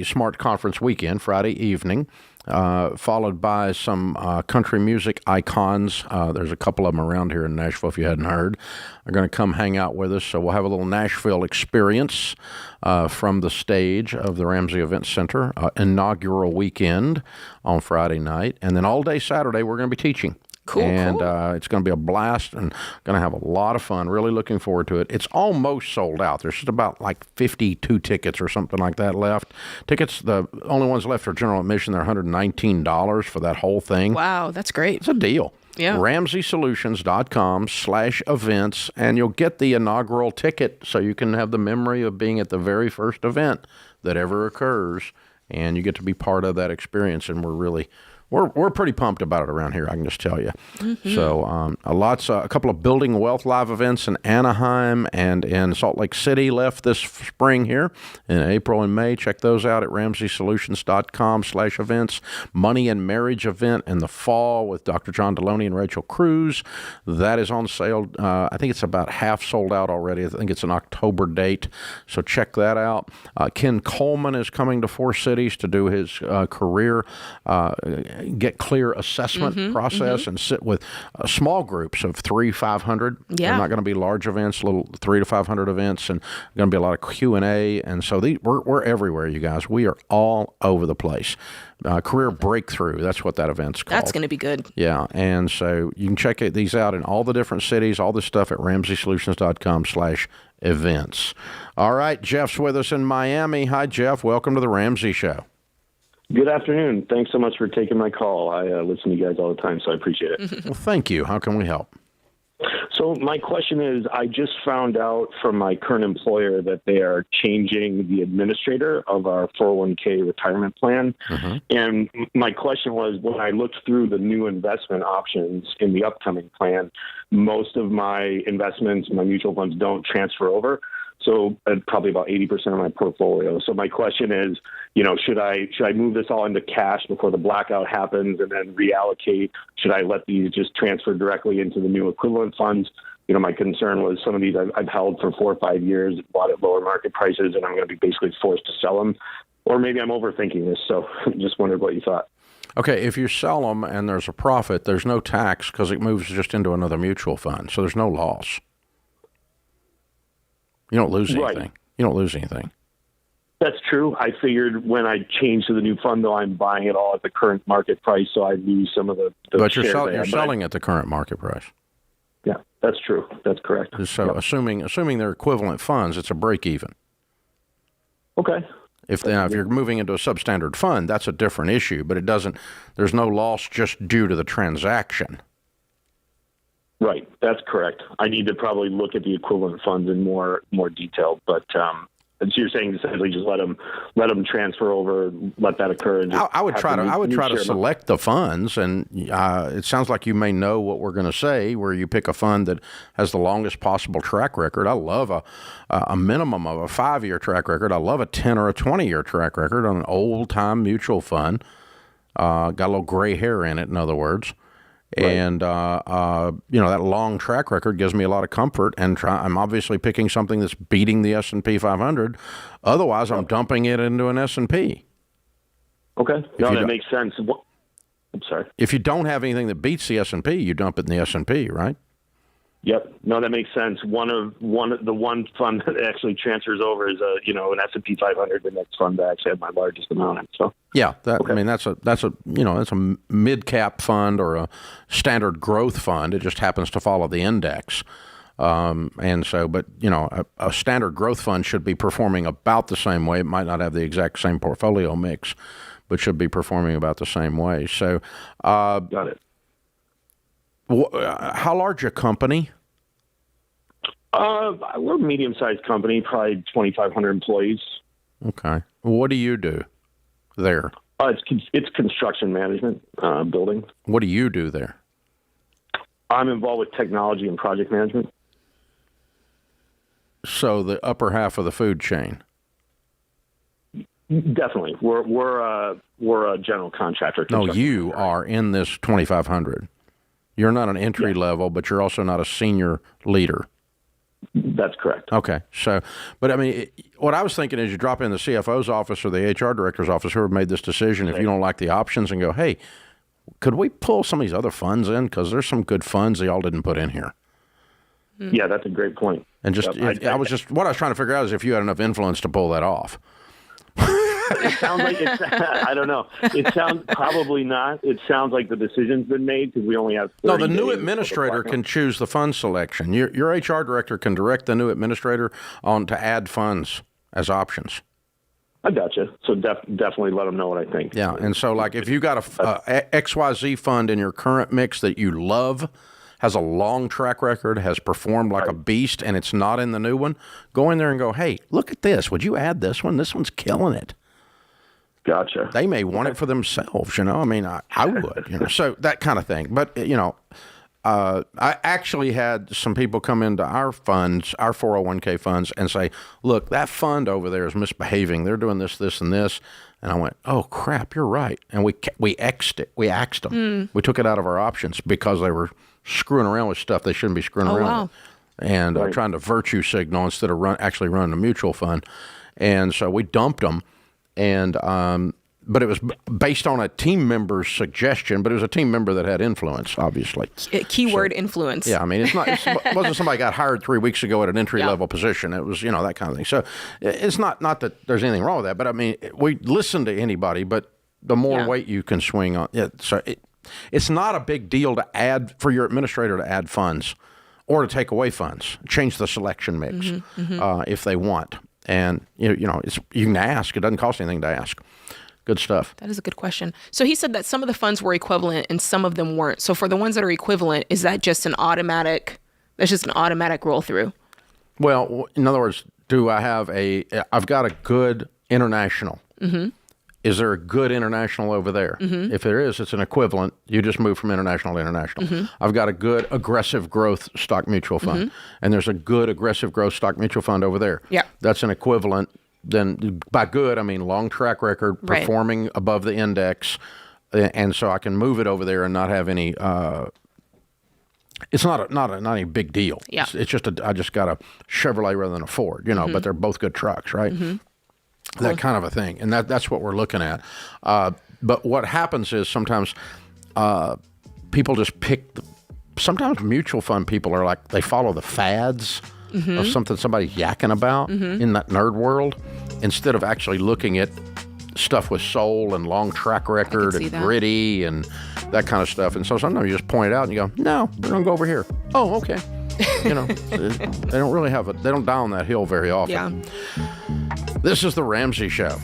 Smart Conference weekend, Friday evening. Followed by some country music icons. There's a couple of them around here in Nashville, if you hadn't heard, are going to come hang out with us. So we'll have a little Nashville experience from the stage of the Ramsey Event Center, inaugural weekend on Friday night. And then all day Saturday, we're going to be teaching. Cool. It's going to be a blast and going to have a lot of fun. Really looking forward to it. It's almost sold out. There's just about like 52 tickets or something like that left. Tickets, the only ones left are general admission. They're $119 for that whole thing. Wow, that's great. It's a deal. Yeah. RamseySolutions.com/events, and you'll get the inaugural ticket so you can have the memory of being at the very first event that ever occurs, and you get to be part of that experience, and we're pretty pumped about it around here, I can just tell you. Mm-hmm. So a couple of Building Wealth live events in Anaheim and in Salt Lake City left this spring here in April and May. Check those out at RamseySolutions.com/events. Money and Marriage event in the fall with Dr. John Deloney and Rachel Cruz. That is on sale. I think it's about half sold out already. I think it's an October date. So check that out. Ken Coleman is coming to Four Cities to do his career get clear assessment process and sit with small groups of 300-500. Yeah. They're not going to be large events, little 300 to 500 events, and going to be a lot of Q&A. And so we're everywhere, you guys. We are all over the place. Career Breakthrough, that's what that event's called. That's going to be good. Yeah, and so you can check these out in all the different cities, all this stuff at RamseySolutions.com/events. All right, Jeff's with us in Miami. Hi, Jeff. Welcome to the Ramsey Show. Good afternoon. Thanks so much for taking my call. I listen to you guys all the time, so I appreciate it. Well, thank you. How can we help? So my question is, I just found out from my current employer that they are changing the administrator of our 401k retirement plan. And my question was, when I looked through the new investment options in the upcoming plan, most of my investments, my mutual funds, don't transfer over. So probably about 80% of my portfolio. So my question is, should I move this all into cash before the blackout happens and then reallocate? Should I let these just transfer directly into the new equivalent funds? My concern was some of these I've held for 4 or 5 years, bought at lower market prices, and I'm going to be basically forced to sell them Or maybe I'm overthinking this, so just wondered what you thought. Okay, if you sell them and there's a profit, there's no tax because it moves just into another mutual fund, so there's no loss. You don't lose anything. Right. You don't lose anything. That's true. I figured when I change to the new fund, though, I'm buying it all at the current market price, so I lose some of the But you're, shares you're selling at the current market price. Yeah, that's true. That's correct. So assuming they're equivalent funds, it's a break even. Okay. If you're moving into a substandard fund, that's a different issue, but there's no loss just due to the transaction. Right, that's correct. I need to probably look at the equivalent funds in more detail, but so you're saying essentially just let them transfer over, let that occur. And I would try to select the funds, and it sounds like you may know what we're going to say, where you pick a fund that has the longest possible track record. I love a minimum of a 5-year track record. I love a 10 or a 20-year track record on an old-time mutual fund. Got a little gray hair in it, in other words. Right. And, that long track record gives me a lot of comfort, and I'm obviously picking something that's beating the S&P 500. Otherwise, I'm dumping it into an S&P. Okay. No, that makes sense. I'm sorry. If you don't have anything that beats the S&P, you dump it in the S&P, right? Yep. No, that makes sense. The one fund that actually transfers over is an S&P 500. The next fund that actually had my largest amount in. So yeah, I mean that's a mid cap fund or a standard growth fund. It just happens to follow the index, and so a standard growth fund should be performing about the same way. It might not have the exact same portfolio mix, but should be performing about the same way. So got it. How large a company? We're a medium-sized company, probably 2,500 employees. Okay. What do you do there? It's construction management, building. What do you do there? I'm involved with technology and project management. So the upper half of the food chain. Definitely, we're a general contractor. No, you are in this 2,500. You're not an entry level, but you're also not a senior leader. That's correct. Okay. So, but I mean, what I was thinking is you drop in the CFO's office or the HR director's office, whoever made this decision, if you don't like the options, and go, hey, could we pull some of these other funds in? Because there's some good funds they all didn't put in here. Yeah, that's a great point. And what I was trying to figure out is if you had enough influence to pull that off. It sounds like I don't know. It sounds probably not. It sounds like the decision's been made because we only have 30 the new days administrator can choose the fund selection. Your HR director can direct the new administrator on to add funds as options. I gotcha. So definitely let them know what I think. Yeah, and so like if you got a XYZ fund in your current mix that you love, has a long track record, has performed like a beast, and it's not in the new one, go in there and go, hey, look at this. Would you add this one? This one's killing it. Gotcha. They may want it for themselves, I mean, I would, so that kind of thing. But, I actually had some people come into our funds, our 401k funds, and say, look, that fund over there is misbehaving. They're doing this, this, and this. And I went, oh, crap, you're right. And we axed it. We axed them. We took it out of our options because they were screwing around with stuff they shouldn't be screwing around with. And trying to virtue signal instead of actually running a mutual fund. And so we dumped them. And but it was based on a team member's suggestion, but it was a team member that had influence, obviously. Keyword influence. Yeah, I mean, it wasn't somebody got hired 3 weeks ago at an entry-level position. It was, that kind of thing. So it's not that there's anything wrong with that, but I mean, we listen to anybody, but the more weight you can swing on it. So it's not a big deal to add, for your administrator to add funds or to take away funds, change the selection mix if they want. And, you can ask. It doesn't cost anything to ask. Good stuff. That is a good question. So he said that some of the funds were equivalent and some of them weren't. So for the ones that are equivalent, is that just an automatic roll through? Well, in other words, I've got a good international. Mm-hmm. Is there a good international over there? Mm-hmm. If there is, it's an equivalent. You just move from international to international. Mm-hmm. I've got a good aggressive growth stock mutual fund, and there's a good aggressive growth stock mutual fund over there. Yeah. That's an equivalent. Then by good, I mean long track record, performing above the index, and so I can move it over there and not have any. It's not a big deal. Yeah. It's just I just got a Chevrolet rather than a Ford, but they're both good trucks, right? Mm-hmm. that kind of a thing. And that's what we're looking at. But what happens is sometimes people just sometimes mutual fund people are like, they follow the fads of something somebody's yakking about in that nerd world, instead of actually looking at stuff with soul and long track record and gritty and that kind of stuff. And so sometimes you just point it out and you go, no, we're going to go over here. Oh, okay. You know, they don't really they don't die on that hill very often. Yeah. This is the Ramsey Show.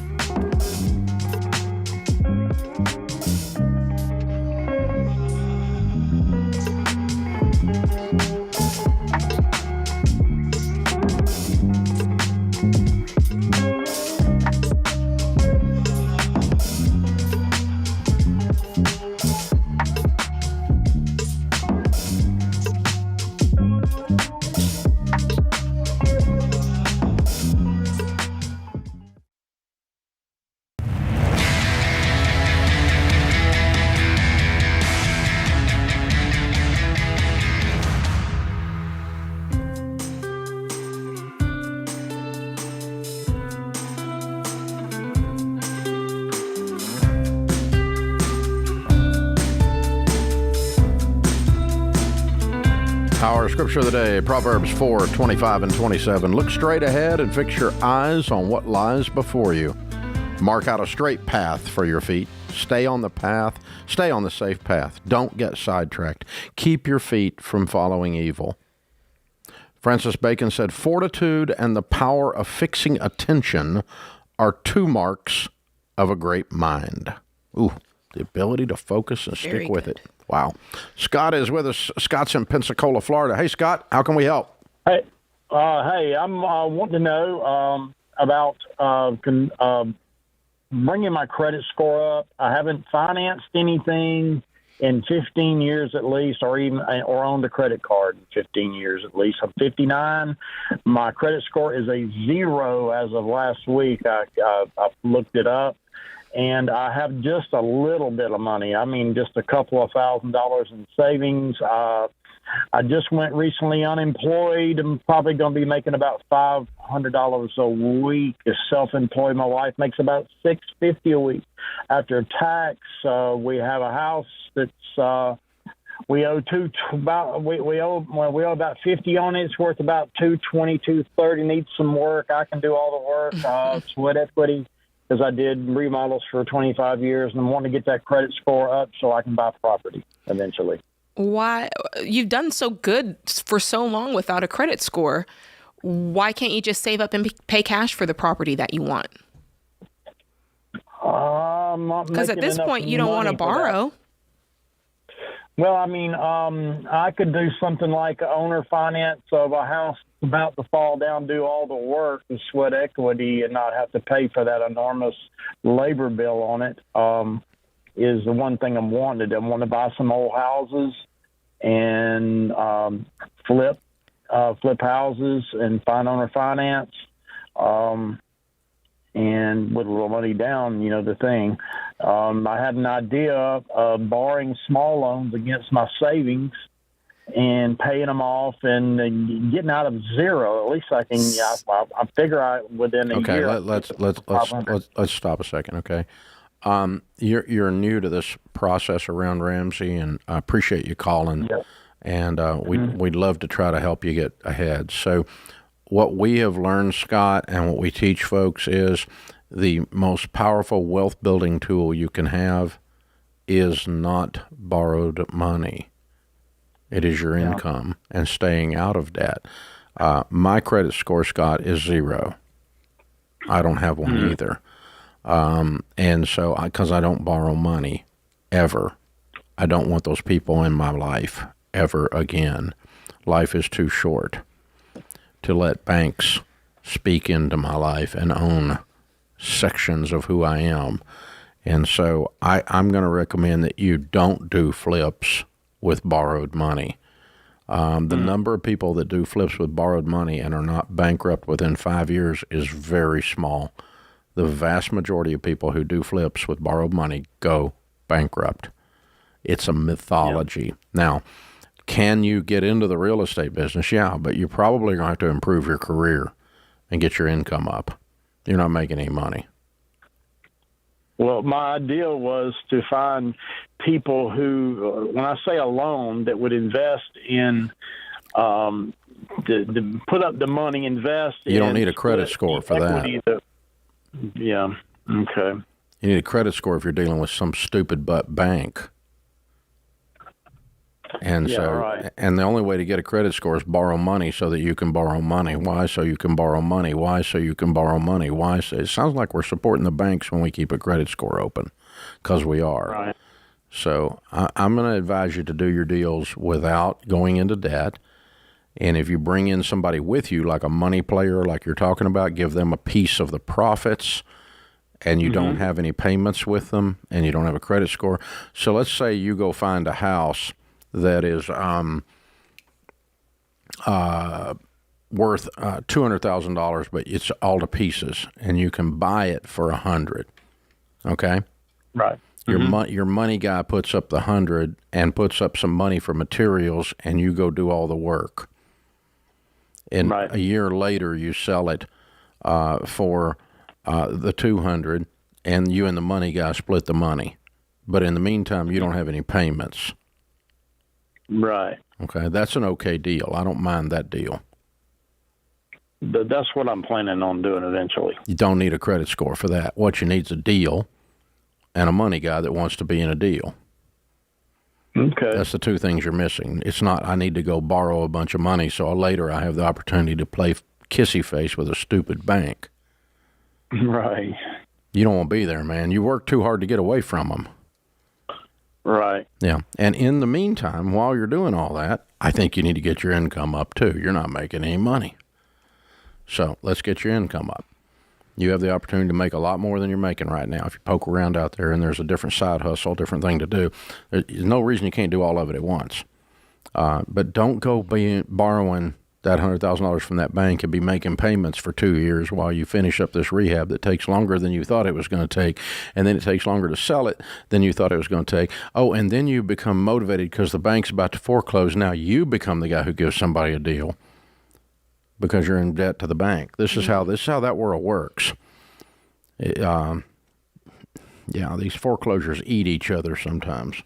Our scripture of the day, Proverbs 4:25 and 27. Look straight ahead and fix your eyes on what lies before you. Mark out a straight path for your feet. Stay on the path. Stay on the safe path. Don't get sidetracked. Keep your feet from following evil. Francis Bacon said, fortitude and the power of fixing attention are two marks of a great mind. Ooh, the ability to focus and stick with it. Wow. Scott is with us. Scott's in Pensacola, Florida. Hey, Scott, how can we help? Hey, I'm wanting to know about bringing my credit score up. I haven't financed anything in 15 years at least, or owned a credit card in 15 years at least. I'm 59. My credit score is a 0 as of last week. I looked it up. And I have just a little bit of money. I mean, just a couple of $1,000s in savings. I just went recently unemployed. I'm probably going to be making about $500 a week as self-employed. My wife makes about $650 a week. After tax, we have a house that's we owe about 50 on it. It's worth about $220, $230. Needs some work. I can do all the work. Sweat equity. Because I did remodels for 25 years, and I'm wanting to get that credit score up so I can buy property eventually. Why? You've done so good for so long without a credit score. Why can't you just save up and pay cash for the property that you want? Because at this point, you don't want to borrow. Well, I mean, I could do something like owner finance of a house about to fall down, do all the work and sweat equity and not have to pay for that enormous labor bill on it, is the one thing I'm wanting. I want to buy some old houses and flip houses and find owner finance. And with a little money down, the thing. I had an idea of borrowing small loans against my savings and paying them off and getting out of 0. At least I can. I figure within a year. Okay, let's stop a second. Okay, you're new to this process around Ramsey, and I appreciate you calling. Yep. And we'd love to try to help you get ahead. So, what we have learned, Scott, and what we teach folks is the most powerful wealth building tool you can have is not borrowed money. It is your income and staying out of debt. My credit score, Scott, is 0. I don't have one either. And so, because I don't borrow money ever, I don't want those people in my life ever again. Life is too short to let banks speak into my life and own sections of who I am. And so I'm going to recommend that you don't do flips with borrowed money. The number of people that do flips with borrowed money and are not bankrupt within 5 years is very small. The vast majority of people who do flips with borrowed money go bankrupt. It's a mythology. Yep. Now, can you get into the real estate business? Yeah, but you're probably going to have to improve your career and get your income up. You're not making any money. Well, my idea was to find people who, when I say a loan, that would invest in, to put up the money, invest. You don't need a credit score for that. Yeah. Okay. You need a credit score if you're dealing with some stupid butt bank. And and the only way to get a credit score is borrow money so that you can borrow money. Why? So you can borrow money. Why? So you can borrow money. Why? So it sounds like we're supporting the banks when we keep a credit score open, because we are. Right. So I'm going to advise you to do your deals without going into debt. And if you bring in somebody with you, like a money player, like you're talking about, give them a piece of the profits, and you don't have any payments with them, and you don't have a credit score. So let's say you go find a house that is worth $200,000, but it's all to pieces, and you can buy it for $100,000. Okay, right. Your money guy puts up the $100,000 and puts up some money for materials, and you go do all the work. And a year later, you sell it for the $200,000, and you and the money guy split the money. But in the meantime, you don't have any payments. Right. Okay, that's an okay deal. I don't mind that deal. That's what I'm planning on doing eventually. You don't need a credit score for that. What you need is a deal and a money guy that wants to be in a deal. Okay. That's the two things you're missing. It's not, I need to go borrow a bunch of money so later I have the opportunity to play kissy face with a stupid bank. Right. You don't want to be there, man. You work too hard to get away from them. Right. Yeah. And in the meantime, while you're doing all that, I think you need to get your income up too. You're not making any money. So let's get your income up. You have the opportunity to make a lot more than you're making right now. If you poke around out there and there's a different side hustle, different thing to do, there's no reason you can't do all of it at once. But don't go borrowing that $100,000 from that bank and be making payments for 2 years while you finish up this rehab that takes longer than you thought it was going to take, and then it takes longer to sell it than you thought it was going to take. Oh, and then you become motivated because the bank's about to foreclose. Now you become the guy who gives somebody a deal because you're in debt to the bank. This is how that world works. Yeah, these foreclosures eat each other sometimes.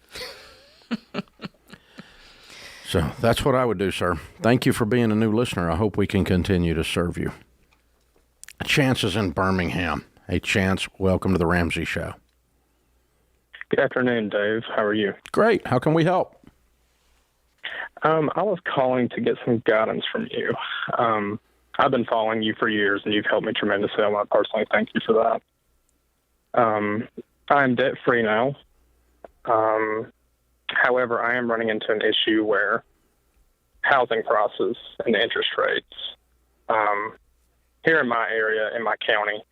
So that's what I would do, sir. Thank you for being a new listener. I hope we can continue to serve you. Chance is in Birmingham. Hey, Chance, welcome to the Ramsey Show. Good afternoon, Dave. How are you? Great. How can we help? I was calling to get some guidance from you. I've been following you for years, and you've helped me tremendously. I want to personally thank you for that. I'm debt-free now. However, I am running into an issue where housing prices and interest rates here in my area, in my county,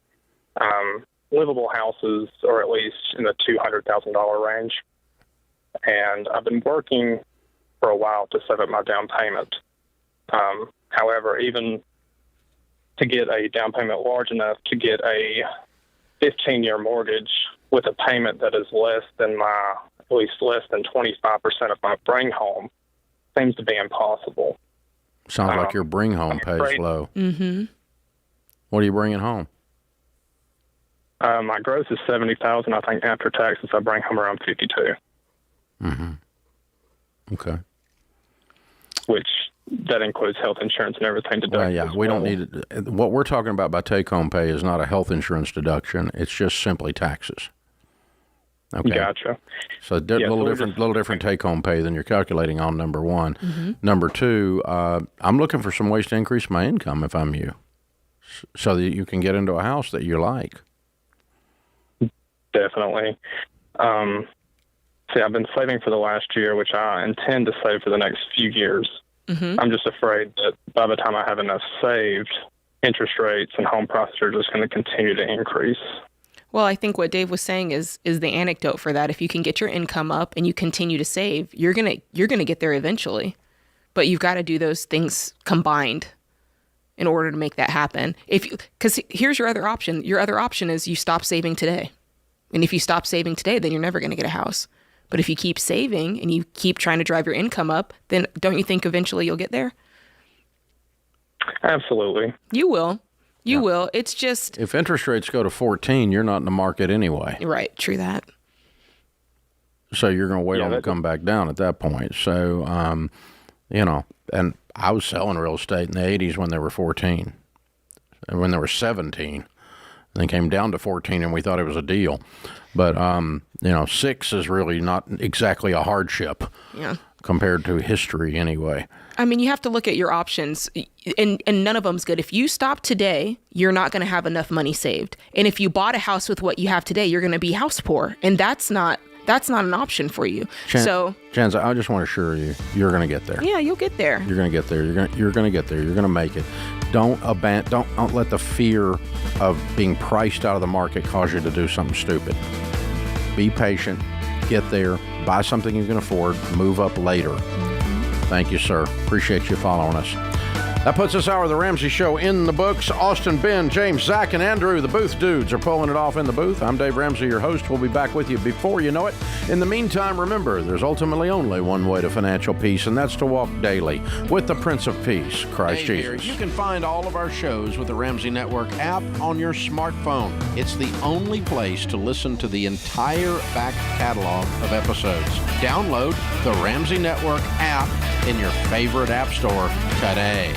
livable houses are at least in the $200,000 range. And I've been working for a while to set up my down payment. However, even to get a down payment large enough to get a 15-year mortgage with a payment that is less than at least less than 25% of my bring home seems to be impossible. Sounds like your bring home pay is low. Mm-hmm. What are you bringing home? My gross is $70,000. I think after taxes, I bring home around $52,000. Mm-hmm. Okay. Which that includes health insurance and everything deducted. Well, yeah, we don't need it. What we're talking about by take-home pay is not a health insurance deduction. It's just simply taxes. Okay. Gotcha. So little different take-home pay than you're calculating on number one. Mm-hmm. Number two, I'm looking for some ways to increase my income if I'm you, so that you can get into a house that you like. Definitely. See, I've been saving for the last year, which I intend to save for the next few years. Mm-hmm. I'm just afraid that by the time I have enough saved, interest rates and home prices are just going to continue to increase. Well, I think what Dave was saying is the anecdote for that. If you can get your income up and you continue to save, you're gonna get there eventually. But you've got to do those things combined in order to make that happen. Because here's your other option. Your other option is you stop saving today. And if you stop saving today, then you're never going to get a house. But if you keep saving and you keep trying to drive your income up, then don't you think eventually you'll get there? Absolutely. You will. You will. It's just... If interest rates go to 14, you're not in the market anyway. Right. True that. So you're going to wait on it to come back down at that point. So, and I was selling real estate in the 80s when they were 14. And when they were 17. Then came down to 14 and we thought it was a deal. But, 6 is really not exactly a hardship. Yeah. Compared to history anyway. I mean, you have to look at your options, and none of them's good. If you stop today, you're not going to have enough money saved. And if you bought a house with what you have today, you're going to be house poor. And that's not an option for you. Chance, I just want to assure you, you're going to get there. Yeah, you'll get there. You're going to get there. You're going to get there. You're going to make it. Don't let the fear of being priced out of the market cause you to do something stupid. Be patient. Get there. Buy something you can afford. Move up later. Thank you, sir. Appreciate you following us. That puts this hour of the Ramsey Show in the books. Austin, Ben, James, Zach, and Andrew, the booth dudes, are pulling it off in the booth. I'm Dave Ramsey, your host. We'll be back with you before you know it. In the meantime, remember, there's ultimately only one way to financial peace, and that's to walk daily with the Prince of Peace, Christ Jesus. You can find all of our shows with the Ramsey Network app on your smartphone. It's the only place to listen to the entire back catalog of episodes. Download the Ramsey Network app in your favorite app store today.